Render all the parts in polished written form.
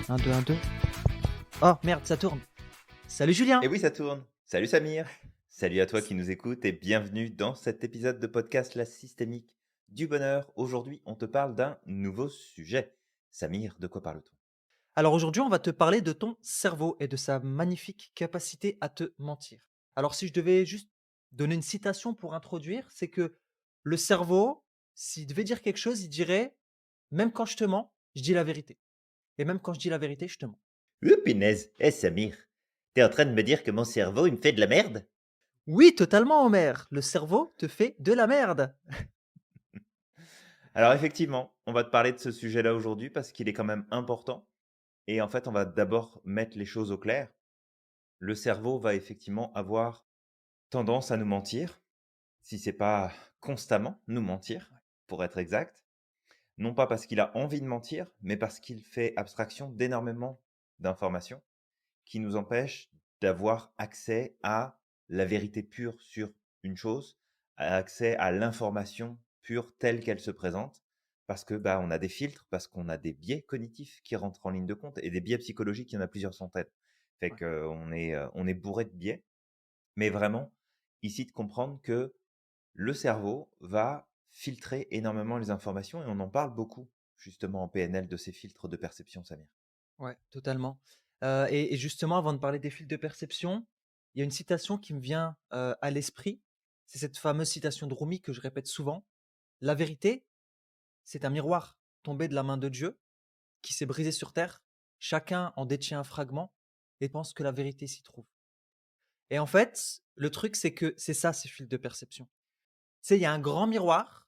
Un 2 1 2. Oh merde, ça tourne. Salut Julien. Et oui, ça tourne. Salut Samir. Salut à toi qui nous écoutes et bienvenue dans cet épisode de podcast La Systémique du Bonheur. Aujourd'hui, on te parle d'un nouveau sujet. Samir, de quoi parle-t-on? Alors aujourd'hui, on va te parler de ton cerveau et de sa magnifique capacité à te mentir. Alors si je devais juste donner une citation pour introduire, c'est que le cerveau, s'il devait dire quelque chose, il dirait: «Même quand je te mens, je dis la vérité et même quand je dis la vérité, je te mens». Punaise. Samir, t'es en train de me dire que mon cerveau, il me fait de la merde? Oui, totalement Homer, le cerveau te fait de la merde. Alors effectivement, on va te parler de ce sujet-là aujourd'hui parce qu'il est quand même important. Et en fait, on va d'abord mettre les choses au clair. Le cerveau va effectivement avoir tendance à nous mentir, si c'est pas constamment nous mentir, pour être exact. Non pas parce qu'il a envie de mentir, mais parce qu'il fait abstraction d'énormément d'informations qui nous empêchent d'avoir accès à la vérité pure sur une chose, accès à l'information pure telle qu'elle se présente, parce que bah, on a des filtres, parce qu'on a des biais cognitifs qui rentrent en ligne de compte et des biais psychologiques, il y en a plusieurs centaines. Fait Ouais. on est bourré de biais, mais vraiment ici de comprendre que le cerveau va filtrer énormément les informations et on en parle beaucoup justement en PNL de ces filtres de perception, Samir. Ouais, totalement. Et justement, avant de parler des fils de perception, il y a une citation qui me vient, à l'esprit. C'est cette fameuse citation de Rumi que je répète souvent: «La vérité, c'est un miroir tombé de la main de Dieu qui s'est brisé sur terre. Chacun en détient un fragment et pense que la vérité s'y trouve». Et en fait, le truc, c'est que c'est ça, ces fils de perception. Tu sais, il y a un grand miroir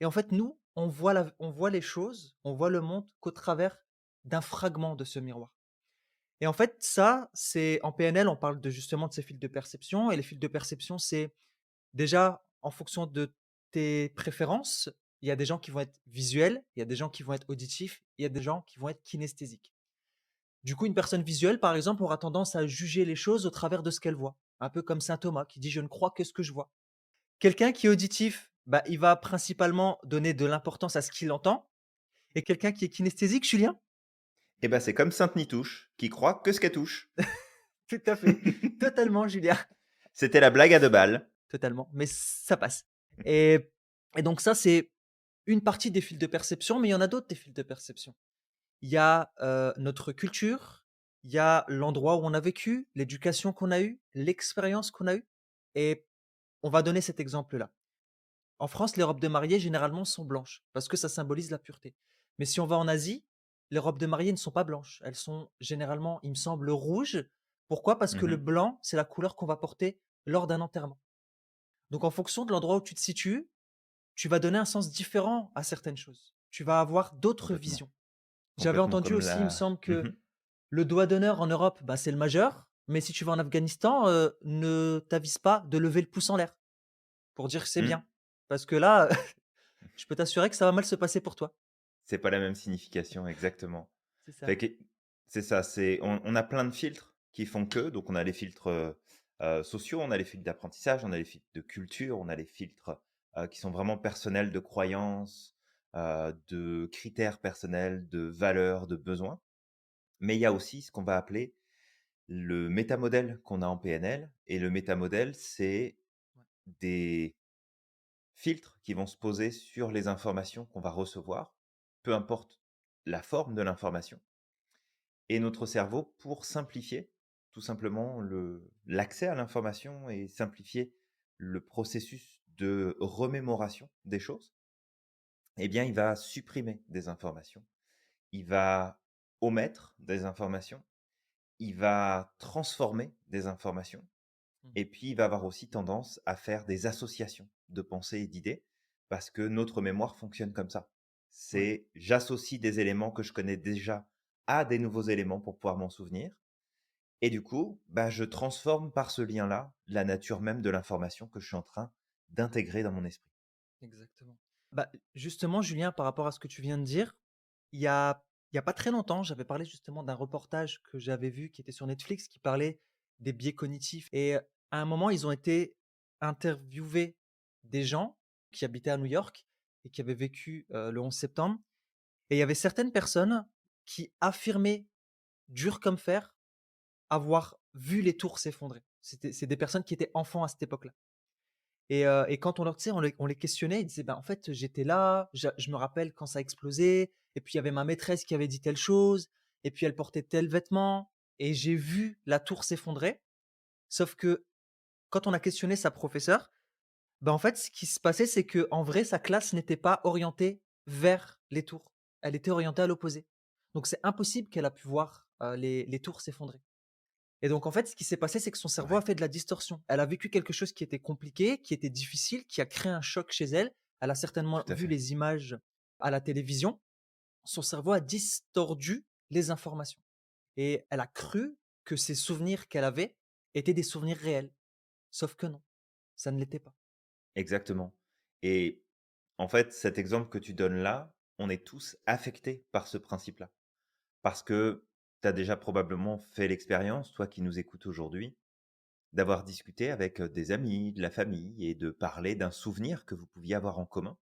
et en fait, nous, on voit les choses, on voit le monde qu'au travers d'un fragment de ce miroir. Et en fait, ça, c'est en PNL, on parle de justement de ces fils de perception et les fils de perception, c'est déjà en fonction de tes préférences, il y a des gens qui vont être visuels, il y a des gens qui vont être auditifs, il y a des gens qui vont être kinesthésiques. Du coup, une personne visuelle, par exemple, aura tendance à juger les choses au travers de ce qu'elle voit, un peu comme saint Thomas qui dit: «Je ne crois que ce que je vois». Quelqu'un qui est auditif, bah, il va principalement donner de l'importance à ce qu'il entend et quelqu'un qui est kinesthésique, Julien? Et ben c'est comme Sainte Nitouche qui croit que ce qu'elle touche. Tout à fait, totalement Julien. C'était la blague à 2 balles. Totalement, mais ça passe. Et et donc ça, c'est une partie des fils de perception, mais il y en a d'autres des fils de perception. Il y a, notre culture, il y a l'endroit où on a vécu, l'éducation qu'on a eue, l'expérience qu'on a eue et on va donner cet exemple-là. En France, les robes de mariée, généralement, sont blanches parce que ça symbolise la pureté. Mais si on va en Asie, les robes de mariée ne sont pas blanches. Elles sont généralement, il me semble, rouges. Pourquoi? Parce que le Mmh. blanc, c'est la couleur qu'on va porter lors d'un enterrement. Donc en fonction de l'endroit où tu te situes, tu vas donner un sens différent à certaines choses. Tu vas avoir d'autres Complètement. visions. J'avais Complètement entendu comme aussi, il me la semble mmh. que le doigt d'honneur en Europe, bah, c'est le majeur, mais si tu vas en Afghanistan, ne t'avise pas de lever le pouce en l'air pour dire que c'est Mmh. bien. Parce que là, je peux t'assurer que ça va mal se passer pour toi. C'est pas la même signification, exactement. C'est ça. Fait que c'est ça, on a plein de filtres qui font que donc on a les filtres, sociaux, on a les filtres d'apprentissage, on a les filtres de culture, on a les filtres, qui sont vraiment personnels, de croyances, de critères personnels, de valeurs, de besoins. Mais il y a aussi ce qu'on va appeler le métamodèle qu'on a en PNL et le métamodèle, c'est Ouais. des filtres qui vont se poser sur les informations qu'on va recevoir, peu importe la forme de l'information. Et notre cerveau, pour simplifier tout simplement l'accès à l'information et simplifier le processus de remémoration des choses, eh bien, il va supprimer des informations, il va omettre des informations, il va transformer des informations. Mmh. Et puis, il va avoir aussi tendance à faire des associations de pensées et d'idées, parce que notre mémoire fonctionne comme ça. Ouais. C'est j'associe des éléments que je connais déjà à des nouveaux éléments pour pouvoir m'en souvenir. Et du coup, bah, je transforme par ce lien-là la nature même de l'information que je suis en train d'intégrer dans mon esprit. Exactement. Bah, justement, Julien, par rapport à ce que tu viens de dire, il y a pas très longtemps, j'avais parlé justement d'un reportage que j'avais vu qui était sur Netflix qui parlait des biais cognitifs et à un moment, ils ont été interviewés des gens qui habitaient à New York et qui avaient vécu, le 11 septembre et il y avait certaines personnes qui affirmaient dur comme fer, avoir vu les tours s'effondrer. C'est des personnes qui étaient enfants à cette époque-là. Et quand on leur tu sais, on les questionnait, ils disaient: «Ben, en fait, j'étais là, je me rappelle quand ça a explosé et puis il y avait ma maîtresse qui avait dit telle chose et puis elle portait tel vêtement et j'ai vu la tour s'effondrer». Sauf que quand on a questionné sa professeure, ben, en fait, ce qui se passait, c'est que en vrai, sa classe n'était pas orientée vers les tours. Elle était orientée à l'opposé. Donc c'est impossible qu'elle a pu voir, les tours s'effondrer. Et donc en fait, ce qui s'est passé, c'est que son cerveau a Ouais, fait de la distorsion. Elle a vécu quelque chose qui était compliqué, qui était difficile, qui a créé un choc chez elle. Elle a certainement tout à vu fait. les images à la télévision. Son cerveau a distordu les informations et elle a cru que ces souvenirs qu'elle avait étaient des souvenirs réels. Sauf que non, ça ne l'était pas. Exactement. Et en fait, cet exemple que tu donnes là, on est tous affectés par ce principe-là. Parce que tu as déjà probablement fait l'expérience, toi qui nous écoutes aujourd'hui, d'avoir discuté avec, des amis, de la famille et de parler d'un souvenir que vous pouviez avoir en commun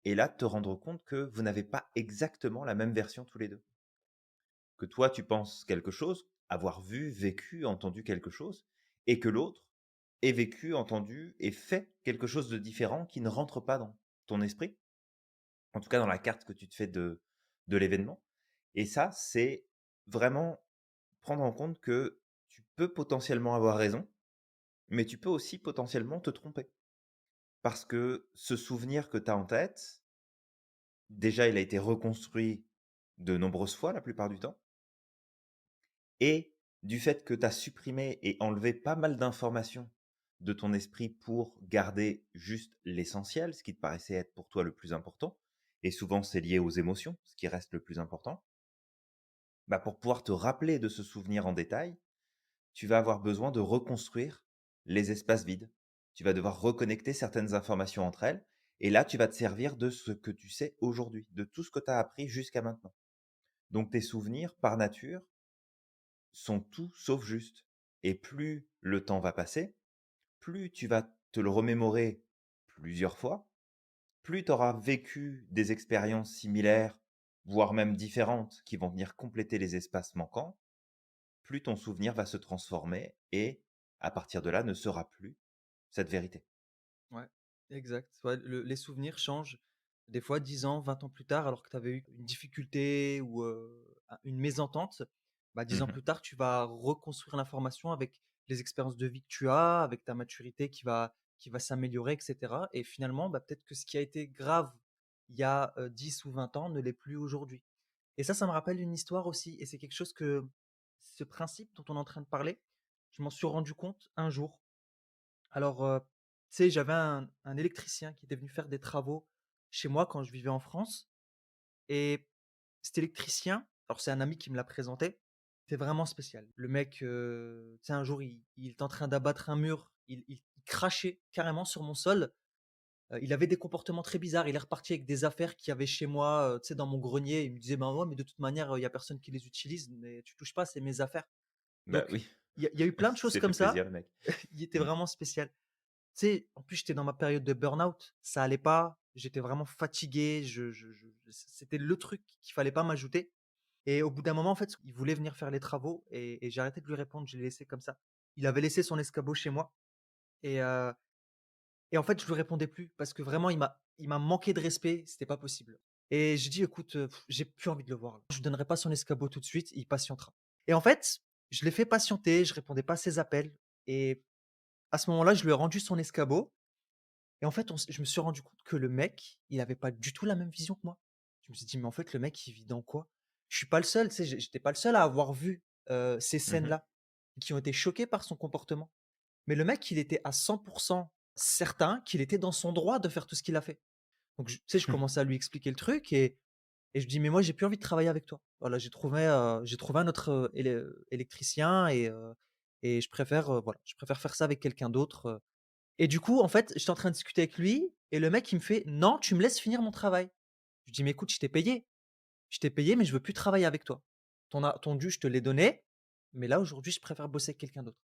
et là, de te rendre compte que vous n'avez pas exactement la même version tous les 2. Que toi, tu penses quelque chose, avoir vu, vécu, entendu quelque chose et que l'autre ait vécu, entendu et fait quelque chose de différent qui ne rentre pas dans ton esprit, en tout cas dans la carte que tu te fais de l'événement et ça, c'est vraiment prendre en compte que tu peux potentiellement avoir raison, mais tu peux aussi potentiellement te tromper. Parce que ce souvenir que tu as en tête, déjà, il a été reconstruit de nombreuses fois la plupart du temps et du fait que tu as supprimé et enlevé pas mal d'informations de ton esprit pour garder juste l'essentiel, ce qui te paraissait être pour toi le plus important, et souvent c'est lié aux émotions, ce qui reste le plus important, bah pour pouvoir te rappeler de ce souvenir en détail, tu vas avoir besoin de reconstruire les espaces vides. Tu vas devoir reconnecter certaines informations entre elles, et là tu vas te servir de ce que tu sais aujourd'hui, de tout ce que tu as appris jusqu'à maintenant. Donc tes souvenirs, par nature, sont tout sauf justes. Et plus le temps va passer, plus tu vas te le remémorer plusieurs fois, plus tu auras vécu des expériences similaires, voire même différentes, qui vont venir compléter les espaces manquants, plus ton souvenir va se transformer et, à partir de là, ne sera plus cette vérité. Ouais, exact. Ouais, les souvenirs changent des fois 10 ans, 20 ans plus tard, alors que tu avais eu une difficulté ou une mésentente. Bah, 10 ans Mmh. plus tard, tu vas reconstruire l'information avec les expériences de vie que tu as, avec ta maturité qui va s'améliorer, etc. Et finalement, bah, peut-être que ce qui a été grave il y a 10 ou 20 ans ne l'est plus aujourd'hui. Et ça me rappelle une histoire aussi. Et c'est quelque chose que ce principe dont on est en train de parler, je m'en suis rendu compte un jour. Alors, tu sais, j'avais un électricien qui était venu faire des travaux chez moi quand je vivais en France et cet électricien, alors c'est un ami qui me l'a présenté, c'était vraiment spécial. Le mec, tu sais, un jour, il était en train d'abattre un mur, il crachait carrément sur mon sol. Il avait des comportements très bizarres. Il est reparti avec des affaires qu'il y avait chez moi, tu sais, dans mon grenier. Il me disait: «Ben, ouais, mais de toute manière, il y a personne qui les utilise, mais tu touches pas, c'est mes affaires». Bah Donc oui, il y a eu plein de il choses s'est comme fait ça. plaisir le mec. Il était Mmh. vraiment spécial. Tu sais, en plus, j'étais dans ma période de burn-out, ça allait pas, j'étais vraiment fatigué, c'était le truc qu'il fallait pas m'ajouter et au bout d'un moment, en fait, il voulait venir faire les travaux et j'ai arrêté de lui répondre, je l'ai laissé comme ça. Il avait laissé son escabeau chez moi et heu et en fait, je lui répondais plus parce que vraiment il m'a manqué de respect, c'était pas possible et j'ai dit: «Écoute, j'ai plus envie de le voir là. Je lui donnerai pas son escabeau tout de suite, il patientera» et en fait, je l'ai fait patienter, je répondais pas à ses appels et à ce moment-là, je lui ai rendu son escabeau et en fait, je me suis rendu compte que le mec, il avait pas du tout la même vision que moi. Je me suis dit: «Mais en fait, le mec, il vit dans quoi?» Je suis pas le seul, tu sais, j'étais pas le seul à avoir vu, ces Mmh. scènes-là, qui ont été choqués par son comportement. Mais le mec, il était à 100 certain qu'il était dans son droit de faire tout ce qu'il a fait. Donc tu sais, je commençais à lui expliquer le truc et je lui dis: «Mais moi, j'ai plus envie de travailler avec toi. Voilà, j'ai trouvé un autre, électricien et voilà, je préfère faire ça avec quelqu'un d'autre». Et du coup, en fait, j'étais en train de discuter avec lui et le mec, il me fait: «Non, tu me laisses finir mon travail». Je lui dis: «Mais écoute, je t'ai payé, mais je veux plus travailler avec toi. Ton dû, je te l'ai donné, mais là, aujourd'hui, je préfère bosser avec quelqu'un d'autre».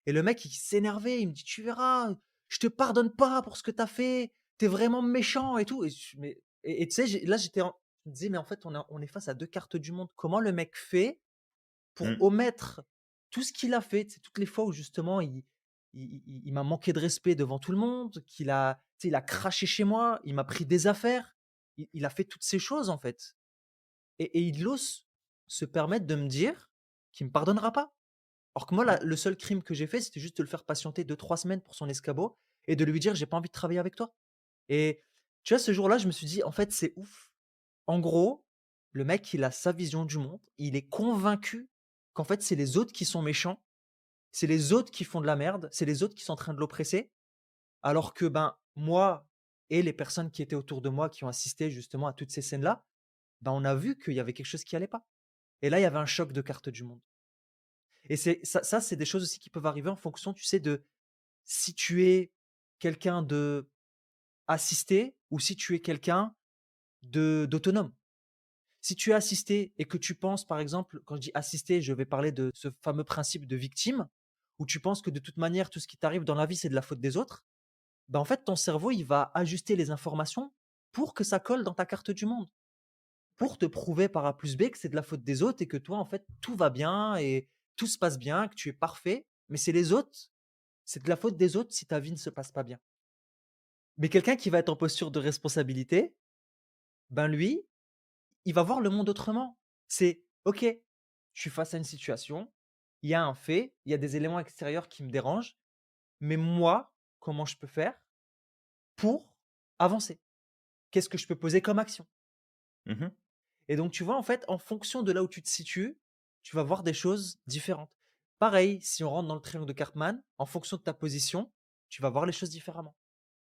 Et le mec, il s'énervait, il me dit: «Tu verras, je te pardonne pas pour ce que tu as fait, tu es vraiment méchant et tout» et je mais et tu sais, j'étais en je me disais: «Mais en fait, on est face à 2 cartes du monde. Comment le mec fait pour Mmh. omettre tout ce qu'il a fait. C'est toutes les fois où justement il m'a manqué de respect devant tout le monde, qu'il a, tu sais, il a craché chez moi, il m'a pris des affaires, il a fait toutes ces choses en fait. Et il ose se permettre de me dire qu'il me pardonnera pas. Alors que moi, Ouais. le seul crime que j'ai fait, c'était juste de le faire patienter 2 3 semaines pour son escabeau et de lui dire: «J'ai pas envie de travailler avec toi». Et tu vois, ce jour-là, je me suis dit: «En fait, c'est ouf». En gros, le mec, il a sa vision du monde. Il est convaincu qu'en fait, c'est les autres qui sont méchants, c'est les autres qui font de la merde, c'est les autres qui sont en train de l'oppresser. Alors que, ben, moi et les personnes qui étaient autour de moi, qui ont assisté justement à toutes ces scènes-là, ben, on a vu qu'il y avait quelque chose qui allait pas. Et là, il y avait un choc de cartes du monde. Et c'est ça, c'est des choses aussi qui peuvent arriver en fonction, tu sais, de si tu es quelqu'un de assisté ou si tu es quelqu'un de d'autonome. Si tu es assisté et que tu penses, par exemple, quand je dis assisté, je vais parler de ce fameux principe de victime, où tu penses que de toute manière, tout ce qui t'arrive dans la vie, c'est de la faute des autres, ben en fait, ton cerveau, il va ajuster les informations pour que ça colle dans ta carte du monde, Ouais. pour te prouver par A plus B que c'est de la faute des autres et que toi, en fait, tout va bien et tout se passe bien, que tu es parfait, mais c'est les autres, c'est de la faute des autres si ta vie ne se passe pas bien. Mais quelqu'un qui va être en posture de responsabilité, ben lui, il va voir le monde autrement. C'est OK, je suis face à une situation, il y a un fait, il y a des éléments extérieurs qui me dérangent, mais moi, comment je peux faire pour avancer? Qu'est-ce que je peux poser comme action? Mmh. Et donc, tu vois, en fait, en fonction de là où tu te situes, tu vas voir des choses différentes. Pareil, si on rentre dans le triangle de Cartman, en fonction de ta position, tu vas voir les choses différemment.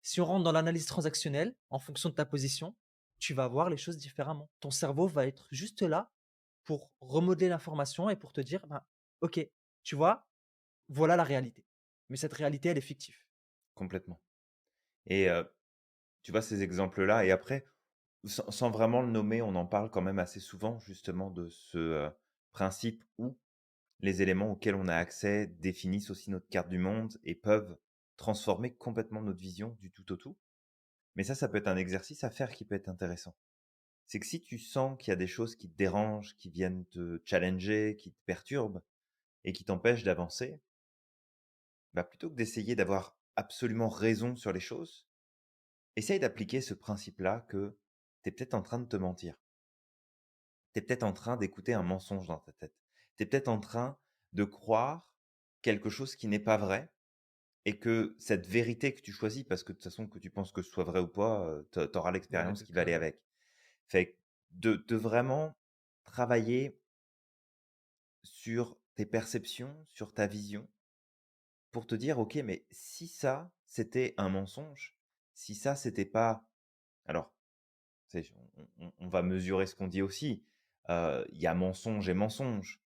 Si on rentre dans l'analyse transactionnelle, en fonction de ta position, tu vas voir les choses différemment. Ton cerveau va être juste là pour remodeler l'information et pour te dire, ben, OK, tu vois, voilà la réalité. Mais cette réalité, elle est fictive. Complètement. Et tu vois ces exemples-là et après, sans vraiment le nommer, on en parle quand même assez souvent justement de ce, principe où les éléments auxquels on a accès définissent aussi notre carte du monde et peuvent transformer complètement notre vision du tout au tout. Mais ça peut être un exercice à faire qui peut être intéressant. C'est que si tu sens qu'il y a des choses qui te dérangent, qui viennent te challenger, qui te perturbent et qui t'empêchent d'avancer, bah, plutôt que d'essayer d'avoir absolument raison sur les choses, essaye d'appliquer ce principe-là que tu es peut-être en train de te mentir. Tu es peut-être en train d'écouter un mensonge dans ta tête. Tu es peut-être en train de croire quelque chose qui n'est pas vrai et que cette vérité que tu choisis, parce que de toute façon, que tu penses que ce soit vrai ou pas, tu auras Ouais, l'expérience de qui va aller toi-même. avec. Fait que de vraiment travailler sur tes perceptions, sur ta vision, pour te dire: «OK, mais si ça, c'était un mensonge, si ça, c'était pas» alors, tu sais, on va mesurer ce qu'on dit aussi. Il y a mensonge et mensonge.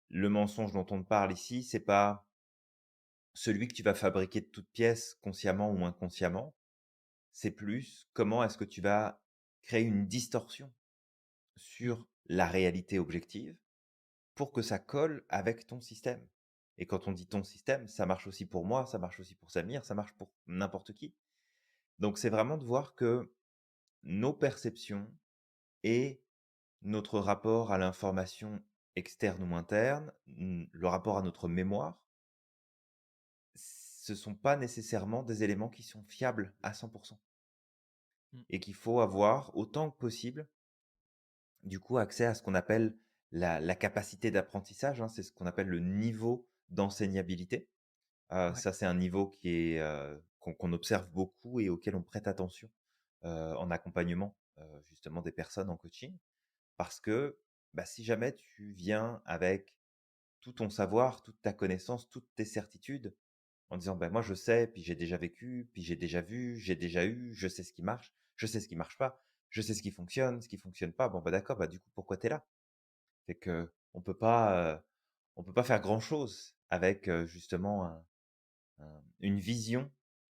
Le mensonge dont on te parle ici, c'est pas celui que tu vas fabriquer de toutes pièces, consciemment ou inconsciemment. C'est plus comment est-ce que tu vas créer une distorsion Mmh. sur la réalité objective pour que ça colle avec ton système. Et quand on dit ton système, ça marche aussi pour moi, ça marche aussi pour Samir, ça marche pour n'importe qui. Donc c'est vraiment de voir que nos perceptions et notre rapport à l'information externe ou interne, le rapport à notre mémoire, ce sont pas nécessairement des éléments qui sont fiables à 100% Mmh. et qu'il faut avoir autant que possible, du coup, accès à ce qu'on appelle la capacité d'apprentissage, hein. C'est ce qu'on appelle le niveau d'enseignabilité. Ouais. Ça, c'est un niveau qui est, qu'on observe beaucoup et auquel on prête attention, en accompagnement, justement des personnes en coaching. Parce que, bah, si jamais tu viens avec tout ton savoir, toute ta connaissance, toutes tes certitudes, en disant: «Bah, moi je sais, puis j'ai déjà vécu, puis j'ai déjà vu, j'ai déjà eu, je sais ce qui marche, je sais ce qui marche pas, je sais ce qui fonctionne pas». Bon, bah, d'accord, bah, du coup, pourquoi tu es là? C'est que on peut pas faire grand chose avec, justement une vision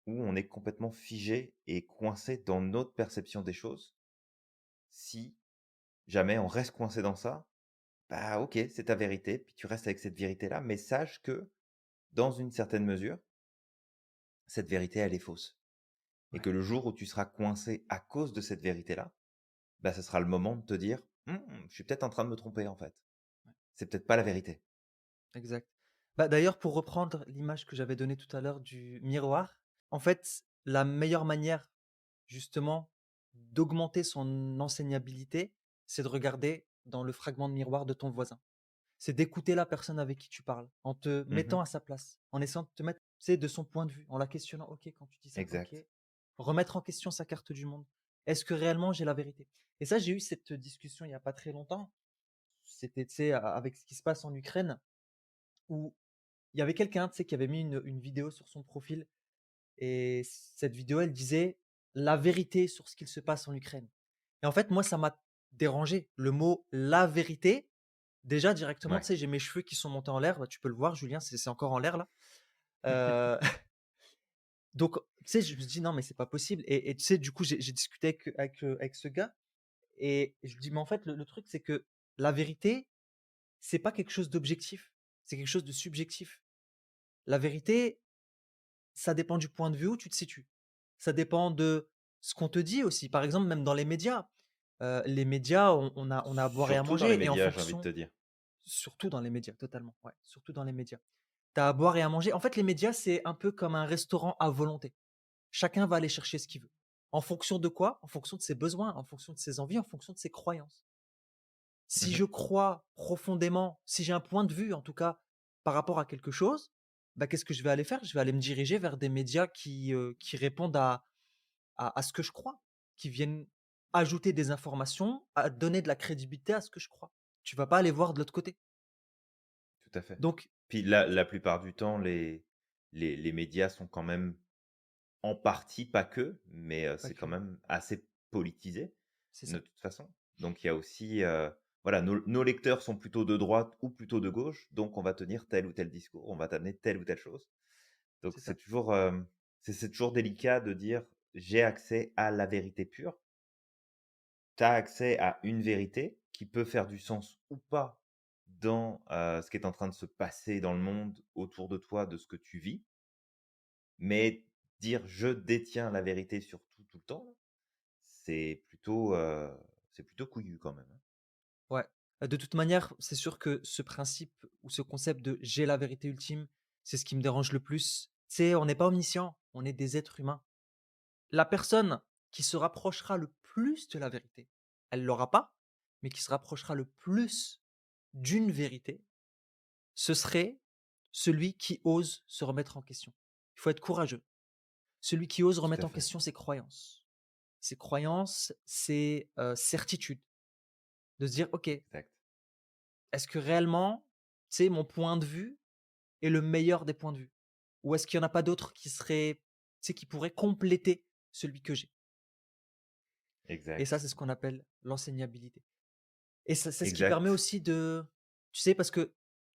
où on est complètement figé et coincé dans notre perception des choses. Si jamais on reste coincé dans ça, bah, OK, c'est ta vérité, puis tu restes avec cette vérité-là, mais sache que, dans une certaine mesure, cette vérité, elle est fausse et Ouais. que le jour où tu seras coincé à cause de cette vérité-là, bah, ce sera le moment de te dire: «Mmh, je suis peut-être en train de me tromper, en fait». c'est peut-être pas la vérité. exact. Bah, d'ailleurs, pour reprendre l'image que j'avais donnée tout à l'heure du miroir, en fait, la meilleure manière, justement, d'augmenter son enseignabilité, c'est de regarder dans le fragment de miroir de ton voisin. C'est d'écouter la personne avec qui tu parles, en te Mmh. mettant à sa place, en essayant de te mettre, tu sais, de son point de vue, en la questionnant. OK, quand tu dis ça, OK. Exact. Remettre en question sa carte du monde. Est-ce que réellement j'ai la vérité? Et ça, j'ai eu cette discussion il y a pas très longtemps. C'était, tu sais, avec ce qui se passe en Ukraine, où il y avait quelqu'un, tu sais, qui avait mis une vidéo sur son profil. Et cette vidéo, elle disait la vérité sur ce qu'il se passe en Ukraine. Et en fait, moi, ça m'a dérangé. Le mot la vérité, déjà directement, tu Ouais. sais, j'ai mes cheveux qui sont montés en l'air. Bah, tu peux le voir, Julien, c'est encore en l'air là. Euh, donc, tu sais, je me suis dit non, mais c'est pas possible. Et tu sais, du coup, j'ai discuté avec ce gars et je lui dis, mais en fait, le truc, c'est que la vérité, c'est pas quelque chose d'objectif, c'est quelque chose de subjectif. La vérité, ça dépend du point de vue où tu te situes. Ça dépend de ce qu'on te dit aussi. Par exemple, même dans les médias, on a à boire et à Surtout dans les manger et en médias, j'ai envie de te fonction, dire. surtout dans les médias, totalement, ouais, surtout dans les médias. Tu as à boire et à manger. En fait, les médias, c'est un peu comme un restaurant à volonté. Chacun va aller chercher ce qu'il veut. En fonction de quoi? En fonction de ses besoins, en fonction de ses envies, en fonction de ses croyances. Si Mmh. je crois profondément, si j'ai un point de vue en tout cas par rapport à quelque chose, bah, qu'est-ce que je vais aller faire? Je vais aller me diriger vers des médias qui répondent à ce que je crois, qui viennent ajouter des informations, à donner de la crédibilité à ce que je crois. Tu vas pas aller voir de l'autre côté. Tout à fait. Donc Puis la plupart du temps, les médias sont quand même en partie, pas que, mais pas c'est quand que, même assez politisé, c'est de ça, toute façon. Donc il y a aussi, voilà, nos lecteurs sont plutôt de droite ou plutôt de gauche, donc on va tenir tel ou tel discours, on va t'amener telle ou telle chose. Donc c'est ça, c'est toujours délicat de dire: «J'ai accès à la vérité pure». Tu as accès à une vérité qui peut faire du sens ou pas dans, ce qui est en train de se passer dans le monde autour de toi, de ce que tu vis. Mais dire: «Je détiens la vérité sur tout, tout le temps», c'est plutôt couillu quand même, hein. ouais. De toute manière, c'est sûr que ce principe ou ce concept de «j'ai la vérité ultime», c'est ce qui me dérange le plus. C'est on n'est pas omniscient, on est des êtres humains. La personne qui se rapprochera le plus de la vérité, elle l'aura pas, mais qui se rapprochera le plus d'une vérité, ce serait celui qui ose se remettre en question. Il faut être courageux. Celui qui ose Tout remettre à en fait. question ses croyances. Ses croyances, ses certitudes. De se dire, OK, Exact. est-ce que réellement, tu sais, mon point de vue est le meilleur des points de vue? Ou est-ce qu'il n'y en a pas d'autres qui seraient, tu sais, qui pourraient compléter celui que j'ai? Et ça, Exact. c'est ce qu'on appelle l'enseignabilité. Et ça, c'est ce qui permet Exact. aussi de, tu sais, parce que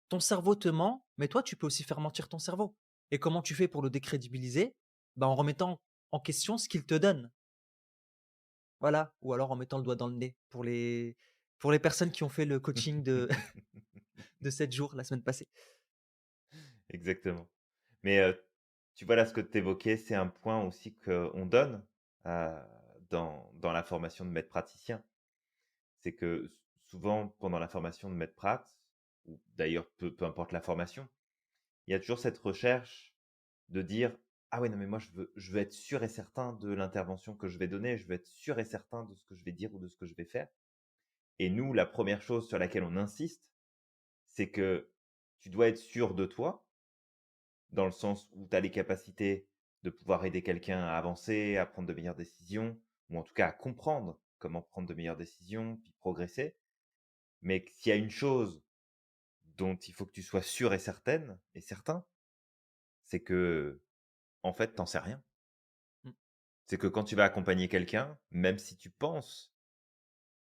ton cerveau te ment, mais toi, tu peux aussi faire mentir ton cerveau. Et comment tu fais pour le décrédibiliser? Bah, en remettant en question ce qu'il te donne. Voilà. Ou alors en mettant le doigt dans le nez pour les personnes qui ont fait le coaching de de 7 jours la semaine passée. Exactement. Mais, tu vois là, ce que tu évoquais, c'est un point aussi qu'on donne, heu, dans la formation de maître praticien. C'est que souvent pendant la formation de maître prat, ou d'ailleurs peu importe la formation, il y a toujours cette recherche de dire: «Ah ouais, non mais moi je veux être sûr et certain de l'intervention que je vais donner, je veux être sûr et certain de ce que je vais dire ou de ce que je vais faire». Et nous, la première chose sur laquelle on insiste, c'est que tu dois être sûr de toi, dans le sens où tu as les capacités de pouvoir aider quelqu'un à avancer, à prendre de meilleures décisions, ou en tout cas à comprendre comment prendre de meilleures décisions, puis progresser. Mais que s'il y a une chose dont il faut que tu sois sûr et certaine et certain, c'est que, en fait, tu sais rien. Mmh, C'est que quand tu vas accompagner quelqu'un, même si tu penses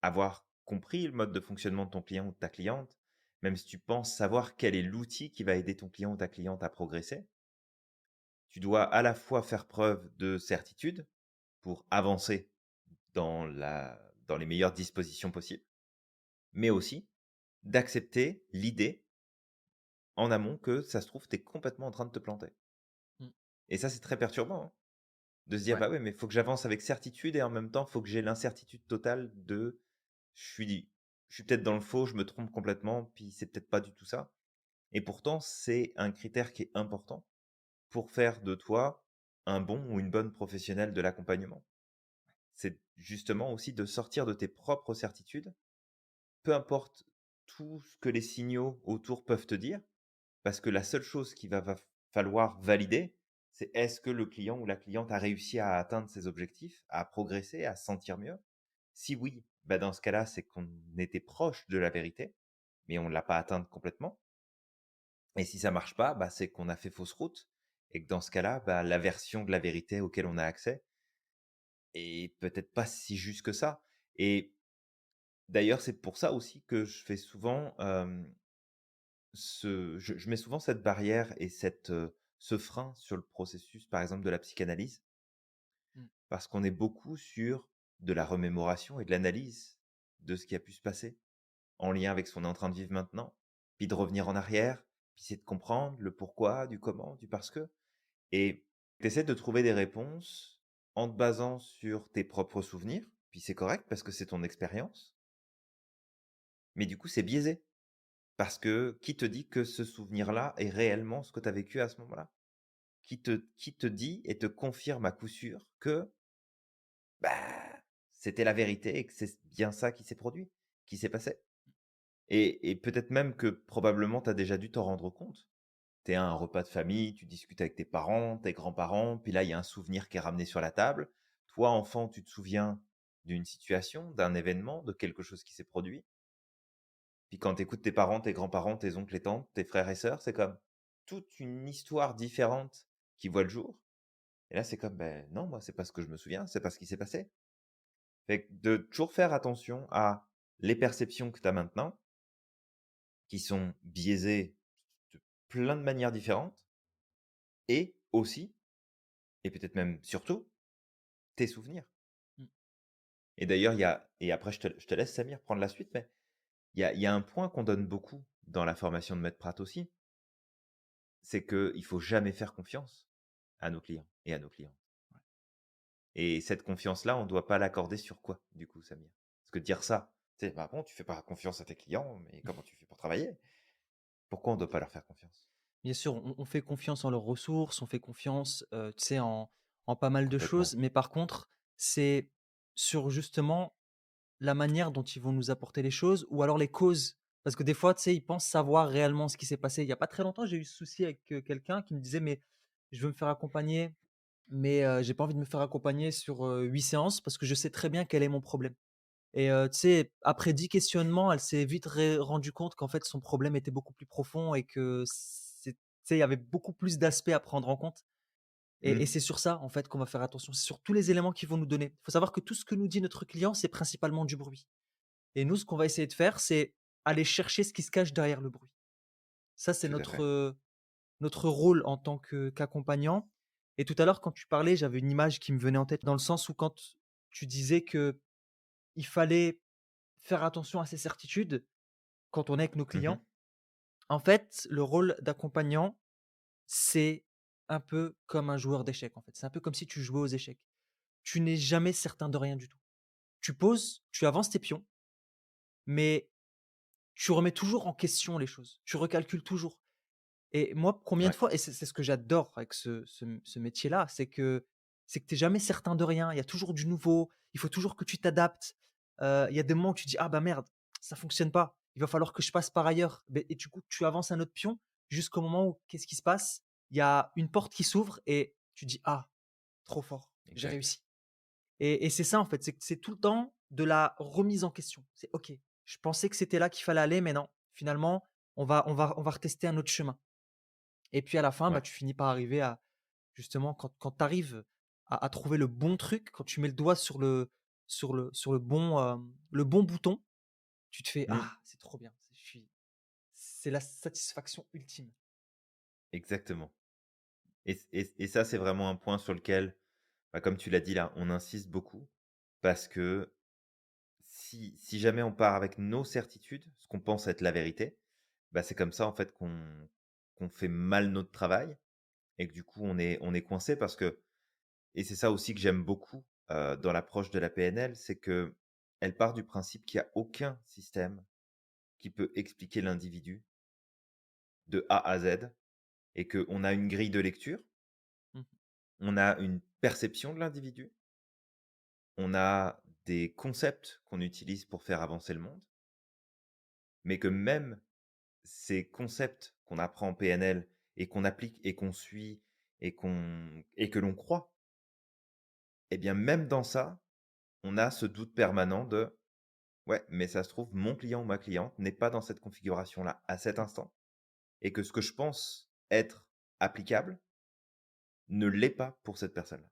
avoir compris le mode de fonctionnement de ton client ou de ta cliente, même si tu penses savoir quel est l'outil qui va aider ton client ou ta cliente à progresser, tu dois à la fois faire preuve de certitude pour avancer dans les meilleures dispositions possibles, mais aussi d'accepter l'idée en amont que ça se trouve, tu es complètement en train de te planter. mmh. Et ça, c'est très perturbant, hein, de se dire: Ouais, «Bah, ouais, mais il faut que j'avance avec certitude et en même temps, il faut que j'ai l'incertitude totale de je suis je suis peut-être dans le faux, je me trompe complètement, puis c'est peut-être pas du tout ça. Et pourtant, c'est un critère qui est important pour faire de toi un bon ou une bonne professionnelle de l'accompagnement. C'est justement aussi de sortir de tes propres certitudes, peu importe tout ce que les signaux autour peuvent te dire, parce que la seule chose qu'il va falloir valider, c'est est-ce que le client ou la cliente a réussi à atteindre ses objectifs, à progresser, à se sentir mieux? Si oui, bah dans ce cas-là, c'est qu'on était proche de la vérité, mais on ne l'a pas atteinte complètement. Et si ça marche pas, bah, c'est qu'on a fait fausse route et que dans ce cas-là, bah, la version de la vérité auquel on a accès est peut-être pas si juste que ça. Et d'ailleurs, c'est pour ça aussi que je fais souvent, je mets souvent cette barrière et ce frein sur le processus, par exemple, de la psychanalyse, Mmh. parce qu'on est beaucoup sur de la remémoration et de l'analyse de ce qui a pu se passer, en lien avec ce qu'on est en train de vivre maintenant, puis de revenir en arrière, puis c'est de comprendre le pourquoi, du comment, du parce que. Et tu essaies de trouver des réponses en te basant sur tes propres souvenirs, puis c'est correct parce que c'est ton expérience, mais du coup, c'est biaisé. Parce que qui te dit que ce souvenir-là est réellement ce que tu as vécu à ce moment-là? Qui te dit et te confirme à coup sûr que, bah, c'était la vérité et que c'est bien ça qui s'est produit, qui s'est passé? Et peut-être même que probablement tu as déjà dû t'en rendre compte. Tu es à un repas de famille, tu discutes avec tes parents, tes grands-parents, puis là, il y a un souvenir qui est ramené sur la table. Toi, enfant, tu te souviens d'une situation, d'un événement, de quelque chose qui s'est produit. Puis quand tu écoutes tes parents, tes grands-parents, tes oncles et tantes, tes frères et sœurs, c'est comme toute une histoire différente qui voit le jour. Et là, c'est comme, ben non, moi, c'est pas ce que je me souviens, c'est pas ce qui s'est passé. Fait que de toujours faire attention à les perceptions que tu as maintenant, qui sont biaisées de plein de manières différentes, et aussi, et peut-être même surtout, tes souvenirs. Mmh. Et d'ailleurs, il y a, et après je te laisse Samir prendre la suite, mais il y a un point qu'on donne beaucoup dans la formation de Maître Pratt aussi, c'est qu'il faut jamais faire confiance à nos clients et à nos clientes. Et cette confiance-là, on ne doit pas l'accorder sur quoi, du coup, Samir? Parce que dire ça, tu sais, bah bon, tu fais pas confiance à tes clients, mais comment tu fais pour travailler? Pourquoi on ne doit pas leur faire confiance? Bien sûr, on fait confiance en leurs ressources, on fait confiance, tu sais, en pas mal de Complètement. choses, mais par contre, c'est sur justement la manière dont ils vont nous apporter les choses ou alors les causes. Parce que des fois, tu sais, ils pensent savoir réellement ce qui s'est passé. Il y a pas très longtemps, j'ai eu ce souci avec, quelqu'un qui me disait: «Mais je veux me faire accompagner, mais j'ai pas envie de me faire accompagner sur, 8 séances parce que je sais très bien quel est mon problème». Et tu sais, après 10 questionnements, elle s'est vite rendue compte qu'en fait, son problème était beaucoup plus profond et que tu sais, il y avait beaucoup plus d'aspects à prendre en compte. Et Mmh. c'est sur ça, en fait, qu'on va faire attention. C'est sur tous les éléments qu'ils vont nous donner. Il faut savoir que tout ce que nous dit notre client, c'est principalement du bruit. Et nous, ce qu'on va essayer de faire, c'est aller chercher ce qui se cache derrière le bruit. Ça, c'est Tout à notre, fait. notre rôle en tant qu'accompagnant. Et tout à l'heure, quand tu parlais, j'avais une image qui me venait en tête dans le sens où quand tu disais que il fallait faire attention à ses certitudes quand on est avec nos Mmh. clients. En fait, le rôle d'accompagnant, c'est un peu comme un joueur d'échecs, en fait. C'est un peu comme si tu jouais aux échecs. Tu n'es jamais certain de rien du tout. Tu poses, tu avances tes pions, mais tu remets toujours en question les choses. Tu recalcules toujours. Et moi, combien de Ouais. fois, et c'est ce que j'adore avec ce métier-là, c'est que tu es jamais certain de rien. Il y a toujours du nouveau. Il faut toujours que tu t'adaptes. Il y a des moments où tu dis: «Ah bah merde, ça fonctionne pas. Il va falloir que je passe par ailleurs». Et du coup, tu avances un autre pion jusqu'au moment où qu'est-ce qui se passe? Il y a une porte qui s'ouvre et tu dis: «Ah, trop fort, j'ai Exact. réussi». Et c'est ça en fait, c'est tout le temps de la remise en question. C'est OK, je pensais que c'était là qu'il fallait aller, mais non, finalement, on va retester un autre chemin. Et puis à la fin, bah, Ouais. tu finis par arriver à justement quand tu arrives à trouver le bon truc, quand tu mets le doigt sur le bon bouton, tu te fais: Mmh. «Ah, c'est trop bien, c'est la satisfaction ultime». Exactement. Et ça, c'est vraiment un point sur lequel, bah, comme tu l'as dit là, on insiste beaucoup parce que si jamais on part avec nos certitudes, ce qu'on pense être la vérité, bah, c'est comme ça en fait qu'on fait mal notre travail et que du coup on est coincé parce que et c'est ça aussi que j'aime beaucoup, dans l'approche de la PNL, c'est que elle part du principe qu'il y a aucun système qui peut expliquer l'individu de A à Z et qu'on a une grille de lecture, Mmh. on a une perception de l'individu, on a des concepts qu'on utilise pour faire avancer le monde, mais que même ces concepts qu'on apprend en PNL et qu'on applique et qu'on suit et que l'on croit, eh bien même dans ça, on a ce doute permanent de: «Ouais, mais ça se trouve, mon client ou ma cliente n'est pas dans cette configuration-là, à cet instant et que ce que je pense être applicable ne l'est pas pour cette personne-là».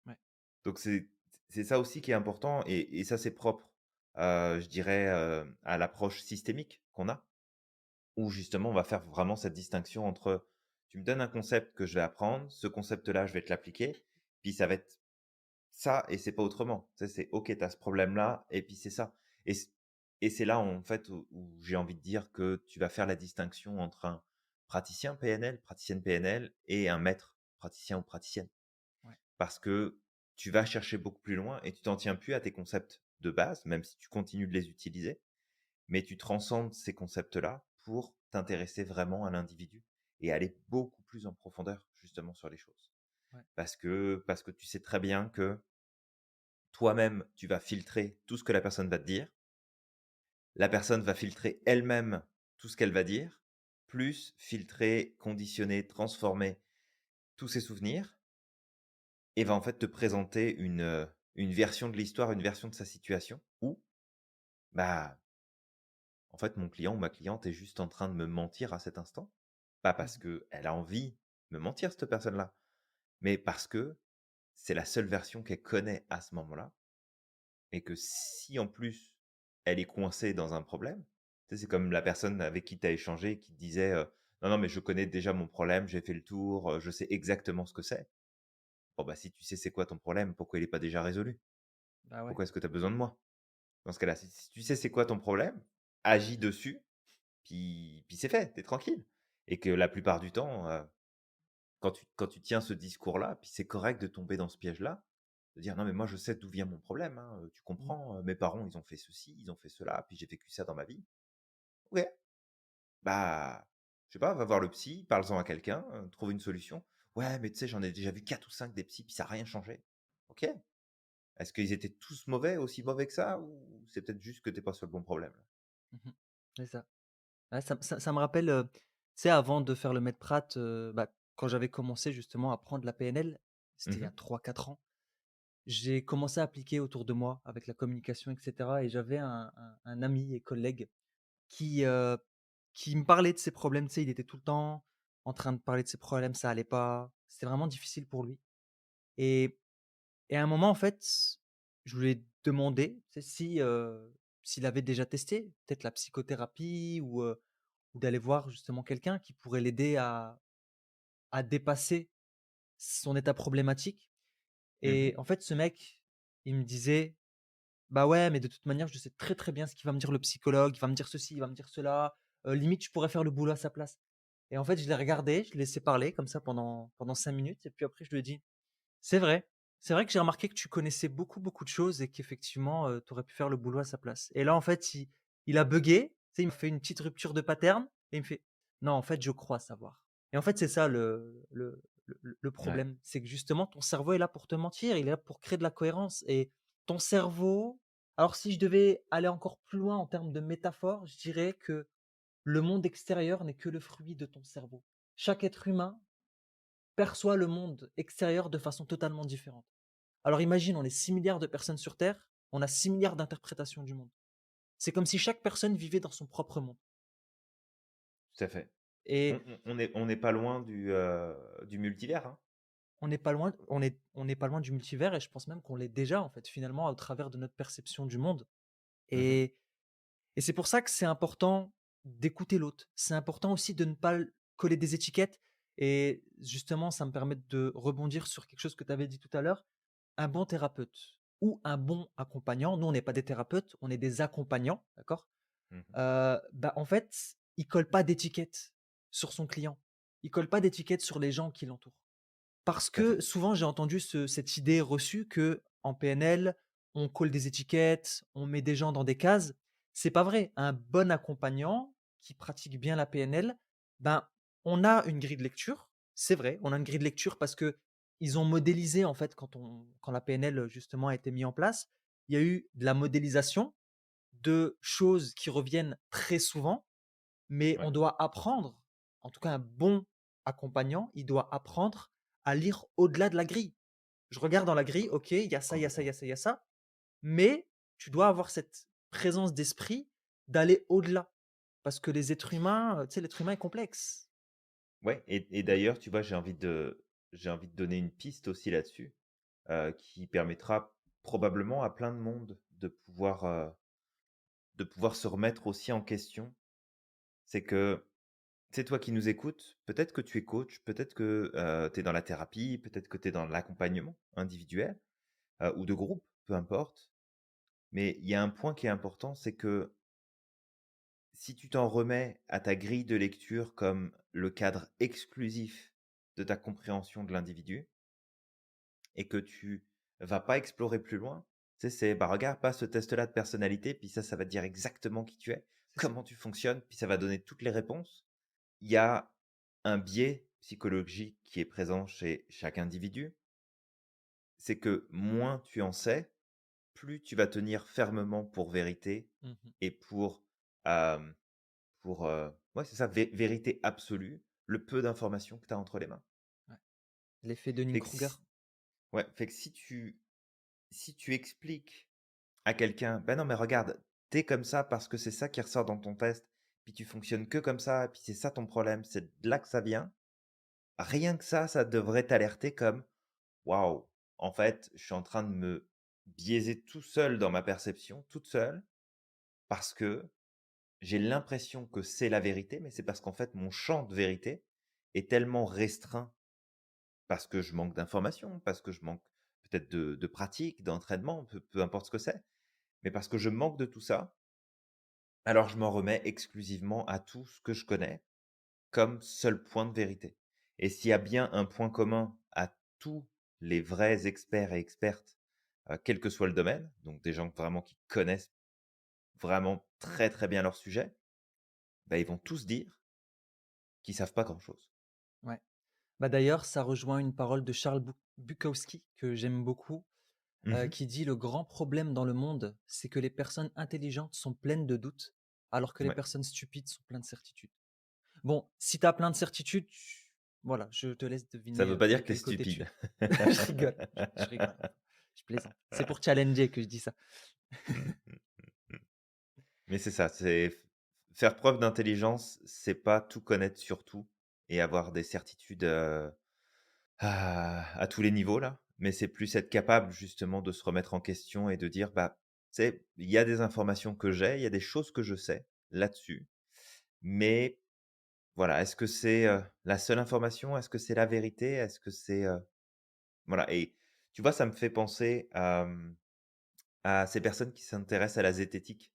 Ouais. Donc c'est ça aussi qui est important et ça, c'est propre, je dirais, à l'approche systémique qu'on a, où justement on va faire vraiment cette distinction entre: tu me donnes un concept que je vais apprendre, ce concept-là, je vais te l'appliquer, puis ça va être ça et c'est pas autrement. Tu sais, c'est OK, tu as ce problème-là et puis c'est ça et c et c'est là, en fait, où j'ai envie de dire que tu vas faire la distinction entre un praticien PNL, praticienne PNL et un maître praticien ou praticienne. Ouais. Parce que tu vas chercher beaucoup plus loin et tu t'en tiens plus à tes concepts de base, même si tu continues de les utiliser, mais tu transcendes ces concepts-là pour t'intéresser vraiment à l'individu et aller beaucoup plus en profondeur, justement, sur les choses. Ouais. Parce que tu sais très bien que toi-même, tu vas filtrer tout ce que la personne va te dire. La personne va filtrer elle-même tout ce qu'elle va dire, plus filtrer, conditionner, transformer tous ses souvenirs et va en fait te présenter une version de l'histoire, une version de sa situation où, bah, en fait, mon client ou ma cliente est juste en train de me mentir à cet instant. Pas Mmh. parce qu'elle a envie de me mentir, cette personne-là, mais parce que c'est la seule version qu'elle connaît à ce moment-là et que si en plus elle est coincée dans un problème, tu sais, c'est comme la personne avec qui tu as échangé qui te disait non, non, mais je connais déjà mon problème, j'ai fait le tour, je sais exactement ce que c'est. Bon, bah, si tu sais c'est quoi ton problème, pourquoi il n'est pas déjà résolu? Bah, ouais. Pourquoi est-ce que tu as besoin de moi? Dans ce cas-là, si tu sais c'est quoi ton problème, agis dessus, puis c'est fait, tu es tranquille. Et que la plupart du temps, quand tu tiens ce discours-là, puis c'est correct de tomber dans ce piège-là, de dire: «Non, mais moi, je sais d'où vient mon problème, hein, tu Mmh. comprends, mes parents, ils ont fait ceci, ils ont fait cela, puis j'ai vécu ça dans ma vie». OK, bah, je sais pas, va voir le psy, parle-en à quelqu'un, trouve une solution. «Ouais, mais tu sais, j'en ai déjà vu 4 ou 5 des psys, puis ça a rien changé». OK. Est-ce qu'ils étaient tous mauvais, aussi mauvais que ça? Ou c'est peut-être juste que tu es pas sur le bon problème, là? Mmh. C'est ça. Ouais, ça me rappelle, tu sais, avant de faire le Medprat, bah, quand j'avais commencé justement à prendre la PNL, c'était il y Mmh. a 3 4 ans. J'ai commencé à appliquer autour de moi avec la communication et cetera et j'avais un ami et collègue qui, heu, qui me parlait de ses problèmes. Tu sais, il était tout le temps en train de parler de ses problèmes, ça allait pas, c'était vraiment difficile pour lui et à un moment, en fait, je lui ai demandé, tu sais, si, s'il avait déjà testé peut-être la psychothérapie ou d'aller voir justement quelqu'un qui pourrait l'aider à dépasser son état problématique Mmh. et en fait, ce mec, il me disait: «Bah, ouais, mais de toute manière, je sais très, très bien ce qu'il va me dire le psychologue, il va me dire ceci, il va me dire cela, limite, je pourrais faire le boulot à sa place» et en fait, je l'ai regardé, je l'ai laissé parler comme ça pendant 5 minutes et puis après je lui ai dit: «C'est vrai, c'est vrai que j'ai remarqué que tu connaissais beaucoup, beaucoup de choses et qu'effectivement, tu aurais pu faire le boulot à sa place» et là, en fait, il a buggé, tu sais, il me fait une petite rupture de pattern et il me fait: «Non, en fait, je crois savoir» et en fait, c'est ça le Ouais. problème. C'est que justement, ton cerveau est là pour te mentir, il est là pour créer de la cohérence et ton cerveau alors si je devais aller encore plus loin en termes de métaphore, je dirais que le monde extérieur n'est que le fruit de ton cerveau. Chaque être humain perçoit le monde extérieur de façon totalement différente. Alors imagine, on est 6 milliards de personnes sur Terre, on a 6 milliards d'interprétations du monde. C'est comme si chaque personne vivait dans son propre monde. Tout à fait. On Et on on n'est pas loin du multivers, hein. on n'est pas loin, on n'est pas loin du multivers et je pense même qu'on l'est déjà en fait finalement au travers de notre perception du monde. Mmh. Et, et c'est pour ça que c'est important d'écouter l'autre. C'est important aussi de ne pas coller des étiquettes. Et justement, ça me permet de rebondir sur quelque chose que tu avais dit tout à l'heure. Un bon thérapeute ou un bon accompagnant, nous on n'est pas des thérapeutes, on est des accompagnants, d'accord. Mmh. Bah, en fait, il colle pas d'étiquette sur son client. Il colle pas d'étiquette sur les gens qui l'entourent. Parce Tout à que fait. souvent, j'ai entendu cette idée reçue que en PNL, on colle des étiquettes, on met des gens dans des cases. C'est pas vrai. Un bon accompagnant qui pratique bien la PNL, ben, on a une grille de lecture. C'est vrai, on a une grille de lecture parce que ils ont modélisé en fait quand la PNL justement a été mis en place, il y a eu de la modélisation de choses qui reviennent très souvent, mais on Ouais. doit apprendre, en tout cas un bon accompagnant, il doit apprendre à lire au-delà de la grille. Je regarde dans la grille, OK, il y a ça, il y a ça, il y Complètement. a ça, il y a ça, mais tu dois avoir cette présence d'esprit d'aller au-delà. Parce que les êtres humains, tu sais, l'être humain est complexe. Ouais et d'ailleurs, tu vois, j'ai envie de donner une piste aussi là-dessus, qui permettra probablement à plein de monde de pouvoir se remettre aussi en question. C'est que, c'est toi qui nous écoutes, peut-être que tu es coach, peut-être que, tu es dans la thérapie, peut-être que tu es dans l'accompagnement individuel, ou de groupe, peu importe. Mais il y a un point qui est important, c'est que si tu t'en remets à ta grille de lecture comme le cadre exclusif de ta compréhension de l'individu et que tu vas pas explorer plus loin, tu sais, c'est: «Bah, regarde, passe ce test-là de personnalité, puis ça va te dire exactement qui tu es, C'est ça. comment tu fonctionnes, puis ça va donner toutes les réponses». Il y a un biais psychologique qui est présent chez chaque individu, c'est que moins tu en sais, plus tu vas tenir fermement pour vérité Mmh. et hem, ouais, c'est ça, vérité absolue, le peu d'informations que tu as entre les mains. Ouais. L'effet Fait que Dunning-Kruger. si Ouais, fait que si tu expliques à quelqu'un: «Ben non, mais regarde, t'es comme ça parce que c'est ça qui ressort dans ton test, puis tu fonctionnes que comme ça, puis c'est ça ton problème, c'est de là que ça vient». Rien que ça devrait t'alerter comme: «Waouh, en fait, je suis en train de me biaiser tout seul dans ma perception, toute seule, parce que j'ai l'impression que c'est la vérité, mais c'est parce qu'en fait, mon champ de vérité est tellement restreint parce que je manque d'informations, parce que je manque peut-être de pratique, d'entraînement, peu importe ce que c'est, mais parce que je manque de tout ça, alors je m'en remets exclusivement à tout ce que je connais comme seul point de vérité». Et s'il y a bien un point commun à tous les vrais experts et expertes, quel que soit le domaine, donc des gens vraiment qui connaissent vraiment très, très bien leur sujet, bah, ils vont tous dire qu'ils savent pas grand-chose. Ouais. Bah, d'ailleurs, ça rejoint une parole de Charles Bukowski que j'aime beaucoup, Mmh. qui dit: «Le grand problème dans le monde, c'est que les personnes intelligentes sont pleines de doutes, alors que les Ouais. personnes stupides sont pleines de certitudes». Bon, si tu as plein de certitudes, voilà, je te laisse Ça deviner, veut pas dire de que tu es quel côté tu stupide. es. Je rigole, je rigole, je plaisante. C'est pour challenger que je dis ça. Mmh, mmh, mmh. Mais c'est ça, c'est faire preuve d'intelligence, c'est pas tout connaître sur tout et avoir des certitudes, à tous les niveaux là, mais c'est plus être capable justement de se remettre en question et de dire: «Bah, tu sais, il y a des informations que j'ai, il y a des choses que je sais là-dessus, mais voilà, est-ce que c'est, la seule information? Est-ce que c'est la vérité? Est-ce que c'est, voilà». Et tu vois, ça me fait penser à ces personnes qui s'intéressent à la zététique.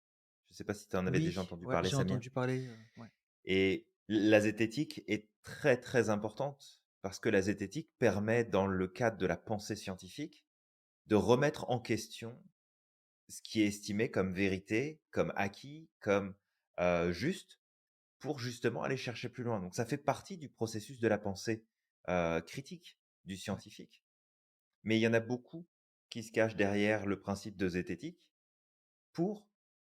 Je ne sais pas si tu en avais déjà Oui, entendu ouais, parler, j'ai Samir? entendu parler, ouais, Et la zététique est très, très importante parce que la zététique permet, dans le cadre de la pensée scientifique, de remettre en question ce qui est estimé comme vérité, comme acquis, comme, juste, pour justement aller chercher plus loin. Donc ça fait partie du processus de la pensée, critique du ouais, scientifique. Mais il y en a beaucoup qui se cachent derrière le principe de zététique pour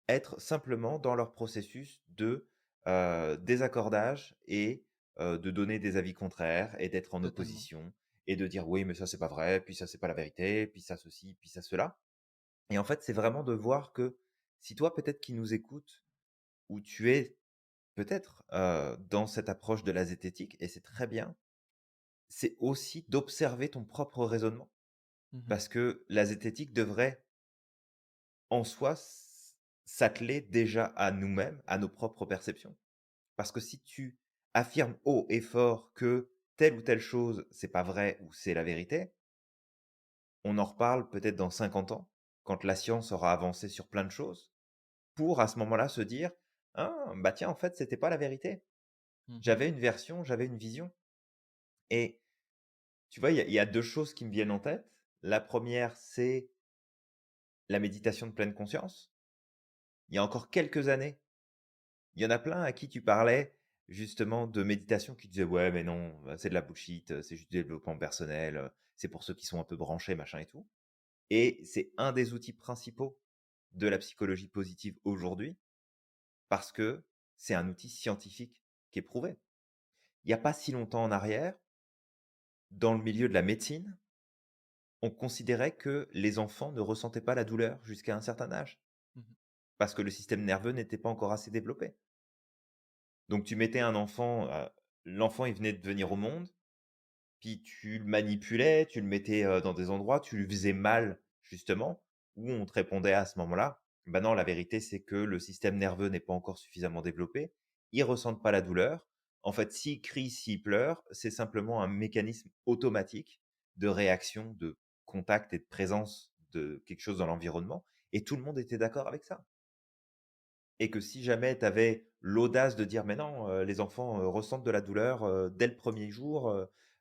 être simplement dans leur processus de, désaccordage et de donner des avis contraires et d'être en totalement. opposition et de dire: «Oui, mais ça, c'est pas vrai, puis ça, c'est pas la vérité, puis ça ceci, puis ça cela». Et en fait, c'est vraiment de voir que si toi, peut-être qui nous écoutes, ou tu es peut-être, dans cette approche de la zététique et c'est très bien, c'est aussi d'observer ton propre raisonnement. Mmh. Parce que la zététique devrait en soi s'atteler déjà à nous-mêmes, à nos propres perceptions. Parce que si tu affirmes haut et fort que telle ou telle chose, c'est pas vrai ou c'est la vérité, on en reparle peut-être dans 50 ans, quand la science aura avancé sur plein de choses, pour à ce moment-là se dire: «Ah, bah tiens, en fait, c'était pas la vérité. Mmh. J'avais une version, j'avais une vision». Et tu vois, il y a 2 choses qui me viennent en tête. La première, c'est la méditation de pleine conscience, il y a encore quelques années, il y en a plein à qui tu parlais justement de méditation qui disaient: «Ouais, mais non, c'est de la bullshit, c'est juste du développement personnel, c'est pour ceux qui sont un peu branchés, machin et tout». Et c'est un des outils principaux de la psychologie positive aujourd'hui parce que c'est un outil scientifique qui est prouvé. Il y a pas si longtemps en arrière, dans le milieu de la médecine, on considérait que les enfants ne ressentaient pas la douleur jusqu'à un certain âge, Mmh. parce que le système nerveux n'était pas encore assez développé. Donc tu mettais un enfant, l'enfant il venait de venir au monde, puis tu le manipulais, tu le mettais, dans des endroits, tu lui faisais mal justement, où on te répondait à ce moment-là: «Bah non, la vérité c'est que le système nerveux n'est pas encore suffisamment développé, ils ressentent pas la douleur. En fait, s'ils crient, s'ils pleurent, c'est simplement un mécanisme automatique de réaction, de contact et de présence de quelque chose dans l'environnement», et tout le monde était d'accord avec ça. Et que si jamais tu avais l'audace de dire: «Mais non, les enfants, ressentent de la douleur, dès le premier jour,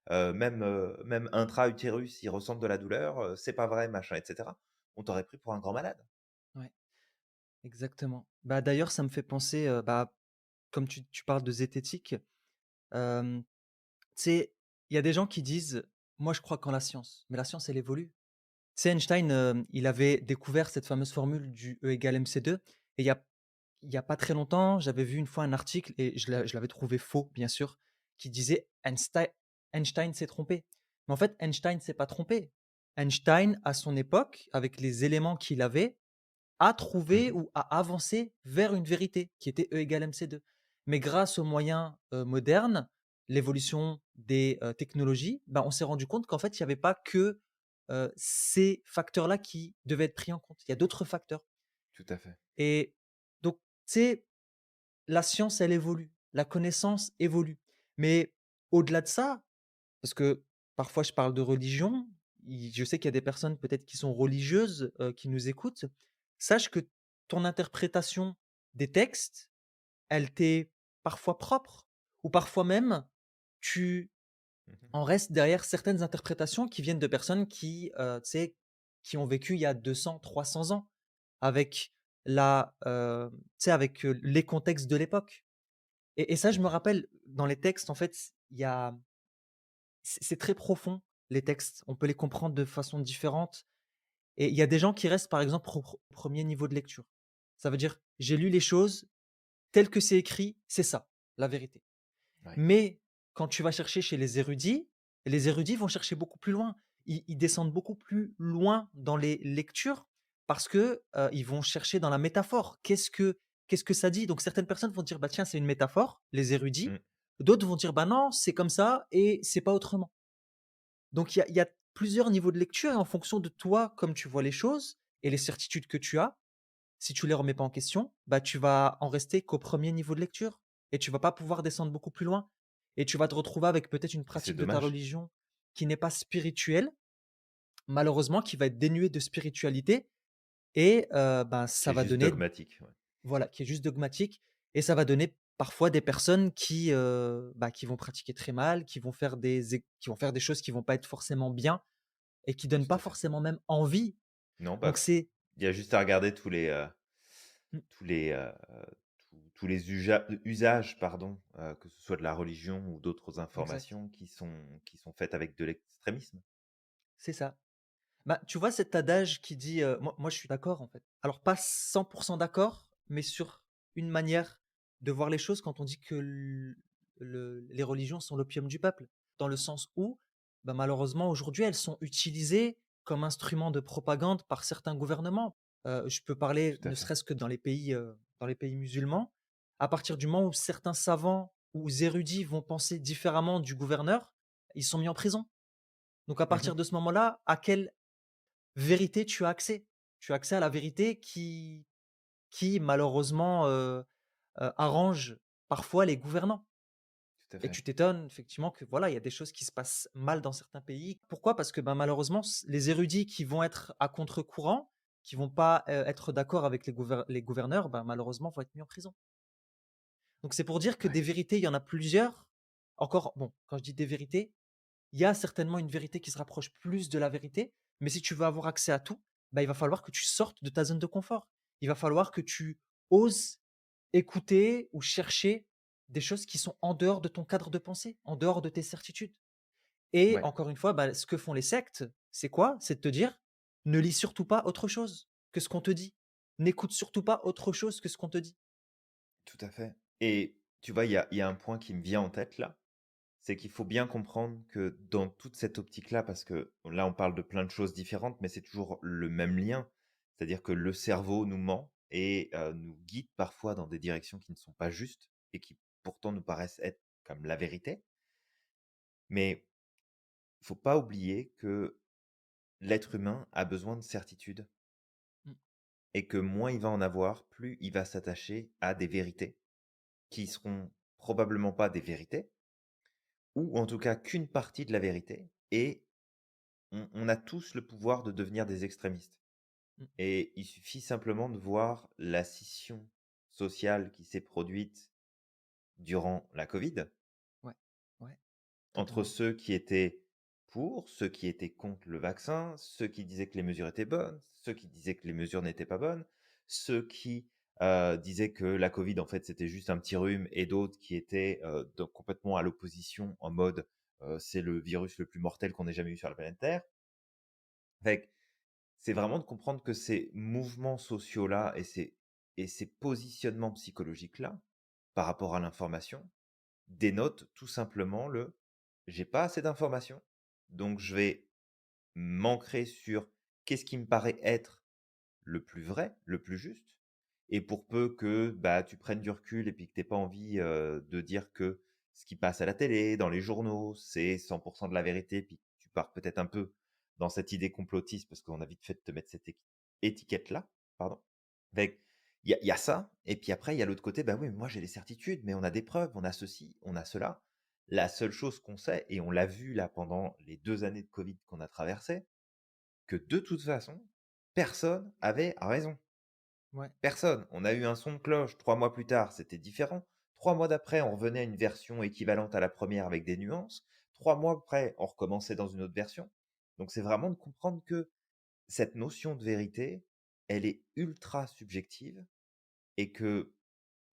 même intra-utérus, ils ressentent de la douleur, c'est pas vrai, machin» et cetera. On t'aurait pris pour un grand malade. Ouais, exactement. Bah, d'ailleurs, ça me fait penser, comme tu parles de zététique, hem, tu sais, il y a des gens qui disent: «Moi, je crois qu'en la science», mais la science, elle évolue. Tu sais, Einstein, il avait découvert cette fameuse formule du E égale mc2 et il y a pas très longtemps, j'avais vu une fois un article et je l'avais trouvé faux, bien sûr, qui disait: Einstein s'est trompé». Mais en fait, Einstein s'est pas trompé. Einstein, à son époque, avec les éléments qu'il avait, a trouvé Mmh. ou a avancé vers une vérité qui était E égale mc2. Mais grâce aux moyens, modernes, l'évolution des, technologies, bah, on s'est rendu compte qu'en fait, il y avait pas que, ces facteurs-là qui devaient être pris en compte. Il y a d'autres facteurs Tout à fait. et donc, tu sais, la science, elle évolue, la connaissance évolue. Mais au-delà de ça, parce que parfois je parle de religion, je sais qu'il y a des personnes peut-être qui sont religieuses, qui nous écoutent. Sache que ton interprétation des textes, elle t'est parfois propre ou parfois même tu Mmh. en restes derrière certaines interprétations qui viennent de personnes qui, tu sais, qui ont vécu il y a 200, 300 ans avec tu sais, avec, les contextes de l'époque et ça, Tout je à me fait. rappelle dans les textes, en fait, il y a c'est très profond, les textes. On peut les comprendre de façon différente et il y a des gens qui restent, par exemple, au 1 niveau de lecture. Ça veut dire: «J'ai lu les choses, tel que c'est écrit, c'est ça, la vérité». Ouais. Mais quand tu vas chercher chez les érudits vont chercher beaucoup plus loin. Ils descendent beaucoup plus loin dans les lectures parce que, ils vont chercher dans la métaphore. Qu'est-ce que ça dit? Donc certaines personnes vont dire: «Bah, tiens, c'est une métaphore», les érudits. Mmh. D'autres vont dire: «Bah, non, c'est comme ça et c'est pas autrement». Donc il y a plusieurs niveaux de lecture et en fonction de toi, comme tu vois les choses et les certitudes que tu as, si tu les remets pas en question, bah, tu vas en rester qu'au premier niveau de lecture et tu vas pas pouvoir descendre beaucoup plus loin et tu vas te retrouver avec peut-être une Et c'est pratique de ta dommage. religion qui n'est pas spirituelle, malheureusement, qui va être dénuée de spiritualité et ben, Qui ça est va juste donner dogmatique, ouais. voilà, qui est juste dogmatique et ça va donner parfois des personnes qui, bah, qui vont pratiquer très mal, qui vont faire des choses qui vont pas être forcément bien et qui donnent Tout pas à fait. forcément même envie. Non, Donc bah, c'est il y a juste à regarder mmh, tous les, tous les usages, pardon, que ce soit de la religion ou d'autres exact, informations qui sont faites avec de l'extrémisme. c'est ça. Bah, tu vois cet adage qui dit, moi je suis d'accord en fait. Alors pas 100 d'accord, mais sur une manière de voir les choses quand on dit que les religions sont l'opium du peuple. Dans le sens où, bah, malheureusement aujourd'hui elles sont utilisées comme instrument de propagande par certains gouvernements. Je peux parler Tout à ne fait. serait-ce que dans les pays musulmans. À partir du moment où certains savants ou érudits vont penser différemment du gouverneur, ils sont mis en prison. Donc à Mmh. partir de ce moment-là, à quelle vérité tu as accès. Tu as accès à la vérité qui malheureusement, arrange parfois les gouvernants Tout à et fait. tu t'étonnes effectivement que voilà, il y a des choses qui se passent mal dans certains pays. Pourquoi? Parce que, ben, malheureusement les érudits qui vont être à contre-courant, qui vont pas, être d'accord avec les gouverneurs, ben, malheureusement vont être mis en prison. Donc c'est pour dire que Ouais. des vérités, il y en a plusieurs. Encore bon, quand je dis des vérités, il y a certainement une vérité qui se rapproche plus de la vérité, mais si tu veux avoir accès à tout, bah, il va falloir que tu sortes de ta zone de confort. Il va falloir que tu oses écouter ou chercher des choses qui sont en dehors de ton cadre de pensée, en dehors de tes certitudes. Et Ouais, encore une fois, bah, ce que font les sectes, c'est quoi? C'est de te dire: «Ne lis surtout pas autre chose que ce qu'on te dit. N'écoute surtout pas autre chose que ce qu'on te dit». tout à fait. Et tu vois, il y a un point qui me vient en tête là, c'est qu'il faut bien comprendre que dans toute cette optique-là, parce que là, on parle de plein de choses différentes, mais c'est toujours le même lien. C'est-à-dire que le cerveau nous ment et nous guide parfois dans des directions qui ne sont pas justes et qui pourtant nous paraissent être comme la vérité. Mais il faut pas oublier que l'être humain a besoin de certitude Mmh, et que moins il va en avoir, plus il va s'attacher à des vérités qui seront probablement pas des vérités, ou en tout cas qu'une partie de la vérité. Et on a tous le pouvoir de devenir des extrémistes. mmh. Et il suffit simplement de voir la scission sociale qui s'est produite durant la Covid, Ouais, ouais, entre totalement. ceux qui étaient pour, ceux qui étaient contre le vaccin, ceux qui disaient que les mesures étaient bonnes, ceux qui disaient que les mesures n'étaient pas bonnes, ceux qui disaient que la Covid, en fait, c'était juste un petit rhume, et d'autres qui étaient donc complètement à l'opposition, en mode c'est le virus le plus mortel qu'on ait jamais eu sur la planète Terre. Fait que c'est vraiment de comprendre que ces mouvements sociaux-là et ces positionnements psychologiques-là, par rapport à l'information, dénotent tout simplement le j'ai pas assez d'informations, donc je vais m'ancrer sur qu'est-ce qui me paraît être le plus vrai, le plus juste. Et pour peu que bah, tu prennes du recul et puis que tu pas envie de dire que ce qui passe à la télé, dans les journaux, c'est 100% de la vérité, puis que tu pars peut-être un peu dans cette idée complotiste parce qu'on a vite fait de te mettre cette étiquette-là, pardon. Avec, il y a ça, et puis après, il y a l'autre côté, bah oui, mais moi j'ai les certitudes, mais on a des preuves, on a ceci, on a cela. La seule chose qu'on sait, et on l'a vu là pendant les 2 années de Covid qu'on a traversées, que de toute façon, personne avait raison. Ouais, Personne. On a eu un son de cloche 3 mois plus tard, c'était différent. 3 mois d'après, on revenait à une version équivalente à la première avec des nuances. 3 mois après, on recommençait dans une autre version. Donc c'est vraiment de comprendre que cette notion de vérité, elle est ultra subjective et que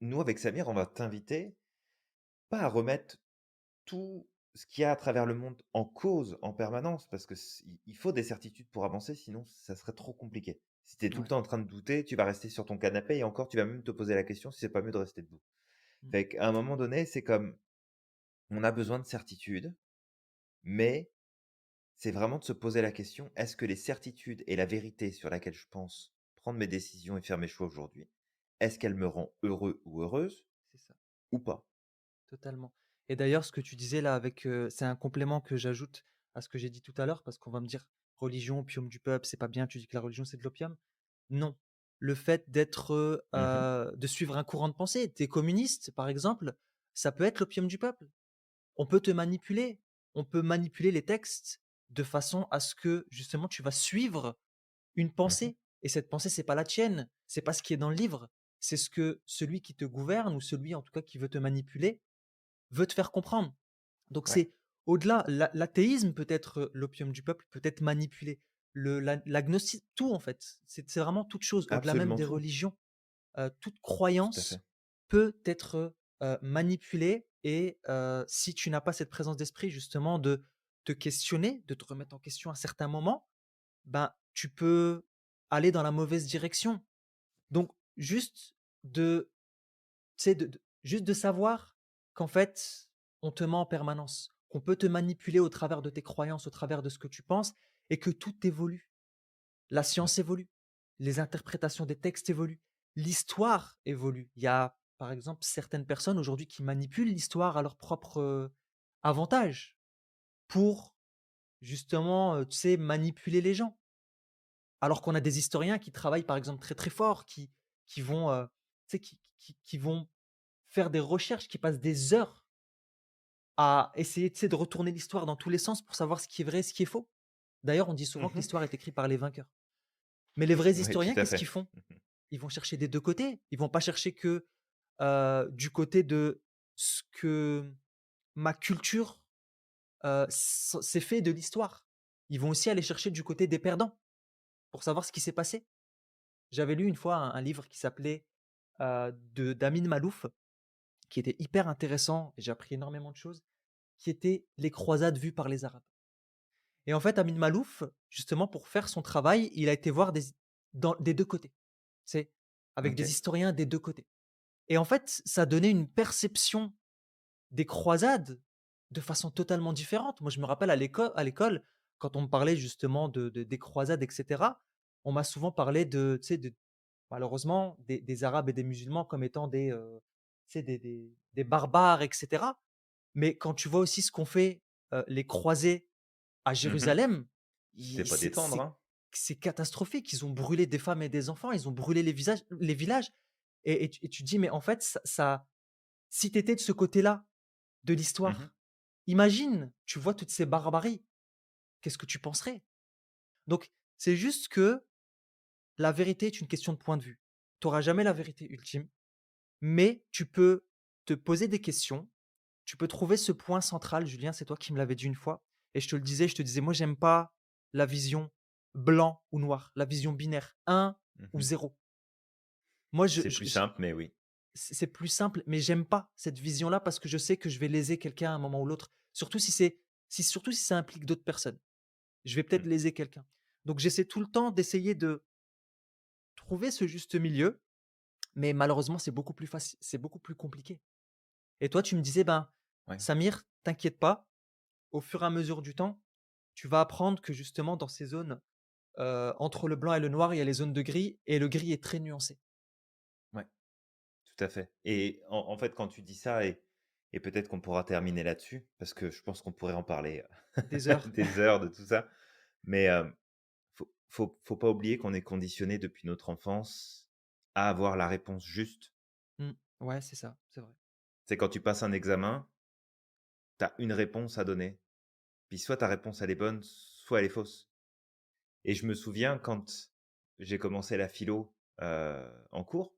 nous, avec Samir, on va t'inviter pas à remettre tout ce qu'il y a à travers le monde en cause en permanence, parce que il faut des certitudes pour avancer, sinon ça serait trop compliqué. Si tu es tout le ouais. temps en train de douter, tu vas rester sur ton canapé et encore, tu vas même te poser la question si c'est pas mieux de rester debout. Mmh. Fait qu'à un moment donné, c'est comme on a besoin de certitudes, mais c'est vraiment de se poser la question, est-ce que les certitudes et la vérité sur laquelle je pense prendre mes décisions et faire mes choix aujourd'hui, est-ce qu'elle me rend heureux ou heureuse C'est ça, ou pas? totalement. Et d'ailleurs, ce que tu disais là avec, c'est un complément que j'ajoute à ce que j'ai dit tout à l'heure, parce qu'on va me dire: «Religion, opium du peuple, c'est pas bien, tu dis que la religion, c'est de l'opium». Non, le fait d'être, Mmh. de suivre un courant de pensée, tu es communiste, par exemple, ça peut être l'opium du peuple. On peut te manipuler, on peut manipuler les textes de façon à ce que, justement, tu vas suivre une Mmh. pensée, et cette pensée, c'est pas la tienne, c'est pas ce qui est dans le livre, c'est ce que celui qui te gouverne ou celui, en tout cas, qui veut te manipuler, veut te faire comprendre. Donc Ouais, c'est au-delà, l'athéisme peut être, l'opium du peuple, peut être manipulé, l'agnostic, tout en fait. C'est vraiment toute chose, au-delà même absolument des tout. religions, toute Tout à fait. croyance peut être, manipulée, et si tu n'as pas cette présence d'esprit justement de te questionner, de te remettre en question à certains moments, ben, tu peux aller dans la mauvaise direction. Donc juste de tu sais, juste de savoir qu'en fait, on te ment en permanence, qu'on peut te manipuler au travers de tes croyances, au travers de ce que tu penses, et que tout évolue. La Ouais. science évolue, les interprétations des textes évoluent, l'histoire évolue. Il y a, par exemple, certaines personnes aujourd'hui qui manipulent l'histoire à leur propre, avantage pour justement, tu sais, manipuler les gens. Alors qu'on a des historiens qui travaillent, par exemple, très, très fort, qui vont, tu sais, qui vont faire des recherches, qui passent des heures à essayer, tu sais, de retourner l'histoire dans tous les sens pour savoir ce qui est vrai, ce qui est faux. D'ailleurs, on dit souvent que Mmh. l'histoire est écrite par les vainqueurs. Mais les vrais Ouais, tout historiens, à qu'est-ce qu'ils fait. font? Ils vont chercher des 2 côtés. Ils vont pas chercher que, du côté de ce que ma culture, s'est fait de l'histoire. Ils vont aussi aller chercher du côté des perdants. pour savoir ce qui s'est passé. J'avais lu une fois un livre qui s'appelait, de d'Amin Malouf, qui était hyper intéressant et j'ai appris énormément de choses, qui était «Les croisades vues par les Arabes». Et en fait, Amin Malouf, justement pour faire son travail, il a été voir des 2 côtés. C'est avec des OK. historiens des 2 côtés. Et en fait, ça donnait une perception des croisades de façon totalement différente. Moi, je me rappelle à l'école, quand on me parlait justement des croisades et cetera, on m'a souvent parlé de, tu sais, de malheureusement des Arabes et des musulmans comme étant tu sais, des barbares et cetera. Mais quand tu vois aussi ce qu'ont fait, les croisés à Mmh. Jérusalem, C'est i pas détendre, hein. c'est catastrophique. Ils ont brûlé des femmes et des enfants, ils ont brûlé les villages et tu te dis: «Mais en fait, si tu étais de ce côté-là de Mmh. l'histoire, imagine, tu vois toutes ces barbaries, qu'est-ce que tu penserais?» Donc c'est juste que la vérité est une question de point de vue. Tu auras jamais la vérité ultime, mais tu peux te poser des questions, tu peux trouver ce point central. Julien, c'est toi qui me l'avais dit une fois et je te disais: «Moi, j'aime pas la vision blanc ou noir, la vision binaire, un ou Mmh. zéro. Moi, C'est plus simple, mais oui. c'est plus simple, mais j'aime pas cette vision-là parce que je sais que je vais léser quelqu'un à un moment ou l'autre, surtout si ça implique d'autres personnes. Je vais peut-être Mmh. léser quelqu'un. Donc j'essaie tout le temps d'essayer de trouver ce juste milieu, mais malheureusement, c'est beaucoup plus compliqué. Et toi, tu me disais: «Ben, Ouais. Samir, t'inquiète pas, au fur et à mesure du temps, tu vas apprendre que justement dans ces zones, entre le blanc et le noir, il y a les zones de gris et le gris est très nuancé». Ouais. Tout à fait et en fait, quand tu dis ça et peut-être qu'on pourra terminer là-dessus, parce que je pense qu'on pourrait en parler, Des heures. des heures de tout ça, mais faut pas oublier qu'on est conditionné depuis notre enfance à avoir la réponse juste. Mmh. Ouais, c'est ça, c'est vrai. C'est quand tu passes un examen, tu as une réponse à donner, puis soit ta réponse elle est bonne, soit elle est fausse et je me souviens quand j'ai commencé la philo, en cours,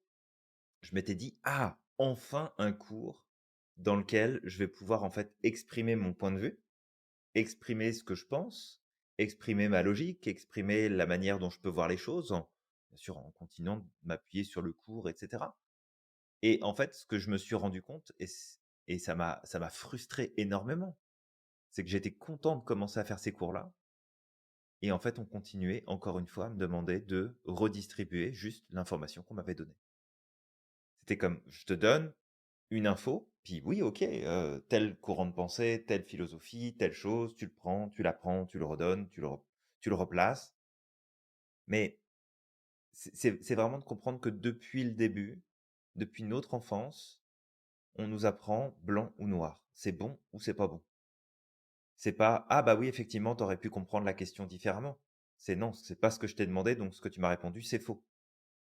je m'étais dit: «Ah, enfin un cours dans lequel je vais pouvoir en fait exprimer mon point de vue, exprimer ce que je pense, exprimer ma logique, exprimer la manière dont je peux voir les choses en bien sûr en continuant de m'appuyer sur le cours et cetera» et en fait, ce que je me suis rendu compte et ça m'a frustré énormément, c'est que j'étais content de commencer à faire ces cours-là et en fait, on continuait encore une fois à me demander de redistribuer juste l'information qu'on m'avait donnée. C'était comme: «Je te donne une info, puis oui, OK, tel courant de pensée, telle philosophie, telle chose, tu le prends, tu l'apprends, tu le redonnes, tu le replaces». Mais c'est vraiment de comprendre que depuis le début, depuis notre enfance, on nous apprend blanc ou noir. C'est bon ou c'est pas bon. C'est pas: «Ah bah oui, effectivement, tu aurais pu comprendre la question différemment». C'est: «Non, c'est pas ce que je t'ai demandé, donc ce que tu m'as répondu, c'est faux».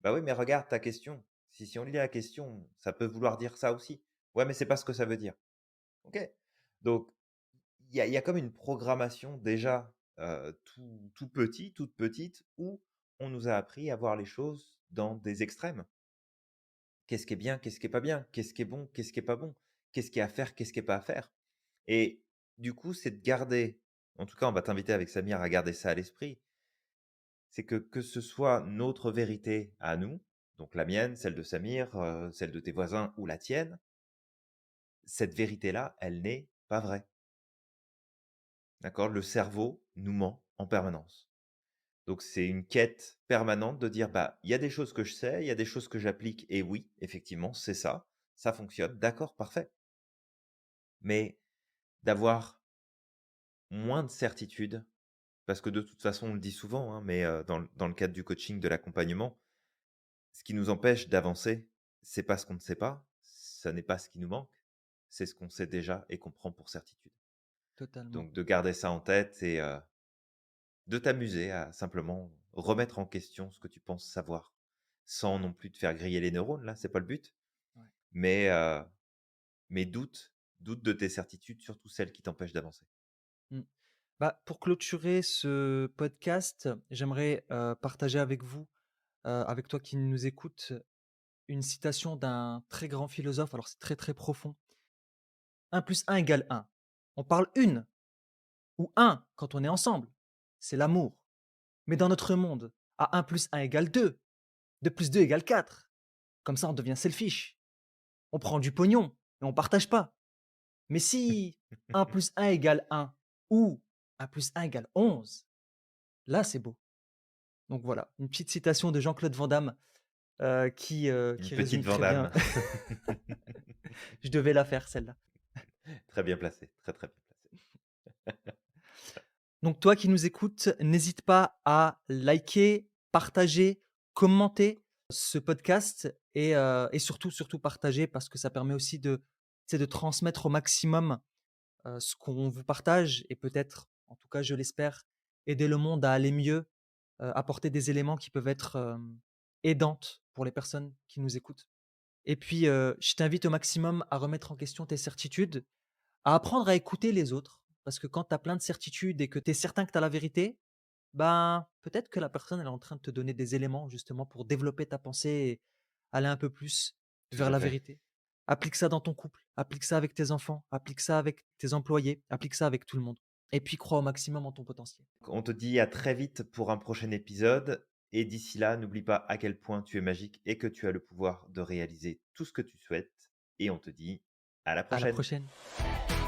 «Bah oui, mais regarde ta question. Si on lit la question, ça peut vouloir dire ça aussi». «Ouais, mais c'est pas ce que ça veut dire». OK. Donc il y a comme une programmation déjà, tout petit, toute petite, où on nous a appris à voir les choses dans des extrêmes. Qu'est-ce qui est bien? Qu'est-ce qui est pas bien? Qu'est-ce qui est bon? Qu'est-ce qui est pas bon? Qu'est-ce qui est à faire? Qu'est-ce qui est pas à faire? Et du coup, c'est de garder en tout cas, on va t'inviter avec Samir à garder ça à l'esprit, c'est que ce soit notre vérité à nous, donc la mienne, celle de Samir, celle de tes voisins ou la tienne, cette vérité-là, elle n'est pas vraie. D'accord? Le cerveau nous ment en permanence. Donc c'est une quête permanente de dire: «Bah, il y a des choses que je sais, il y a des choses que j'applique et oui, effectivement, c'est ça fonctionne. D'accord, parfait». Mais d'avoir moins de certitude, parce que de toute façon, on le dit souvent, hein, mais dans le cadre du coaching, de l'accompagnement, ce qui nous empêche d'avancer, c'est pas ce qu'on ne sait pas, ça n'est pas ce qui nous manque, c'est ce qu'on sait déjà et qu'on prend pour certitude. Totalement. Donc de garder ça en tête et de t'amuser à simplement remettre en question ce que tu penses savoir, sans non plus te faire griller les neurones, là, c'est pas le but, Ouais. mais doute de tes certitudes, surtout celles qui t'empêchent d'avancer. Mmh. Bah, pour clôturer ce podcast, j'aimerais, partager avec vous, avec toi qui nous écoute, une citation d'un très grand philosophe. Alors c'est très, très profond. 1 + 1 = 1. On parle une ou un quand on est ensemble, c'est l'amour. Mais dans notre monde, à 1 plus 1 égale 2, 2 plus 2 égale 4. Comme ça, on devient selfish. On prend du pognon et on partage pas. Mais si 1 plus 1 égale 1 ou 1 plus 1 égale 11, là, c'est beau. Donc voilà, une petite citation de Jean-Claude Van Damme, Une qui petite résume très bien. Vandame. Je devais la faire celle-là. Très bien placé, très, très bien placé. Donc toi qui nous écoutes, n'hésite pas à liker, partager, commenter ce podcast et surtout, surtout partager parce que ça permet aussi de, tu sais, de transmettre au maximum, ce qu'on vous partage et peut-être, en tout cas je l'espère, aider le monde à aller mieux, apporter des éléments qui peuvent être, aidantes pour les personnes qui nous écoutent. Et puis, je t'invite au maximum à remettre en question tes certitudes, à apprendre à écouter les autres, parce que quand tu as plein de certitudes et que tu es certain que tu as la vérité, ben, peut-être que la personne, elle est en train de te donner des éléments justement pour développer ta pensée et aller un peu plus Tout vers à la fait. vérité. Applique ça dans ton couple, applique ça avec tes enfants, applique ça avec tes employés, applique ça avec tout le monde. Et puis crois au maximum en ton potentiel. On te dit à très vite pour un prochain épisode et d'ici là, n'oublie pas à quel point tu es magique et que tu as le pouvoir de réaliser tout ce que tu souhaites et on te dit à la À la prochaine. prochaine.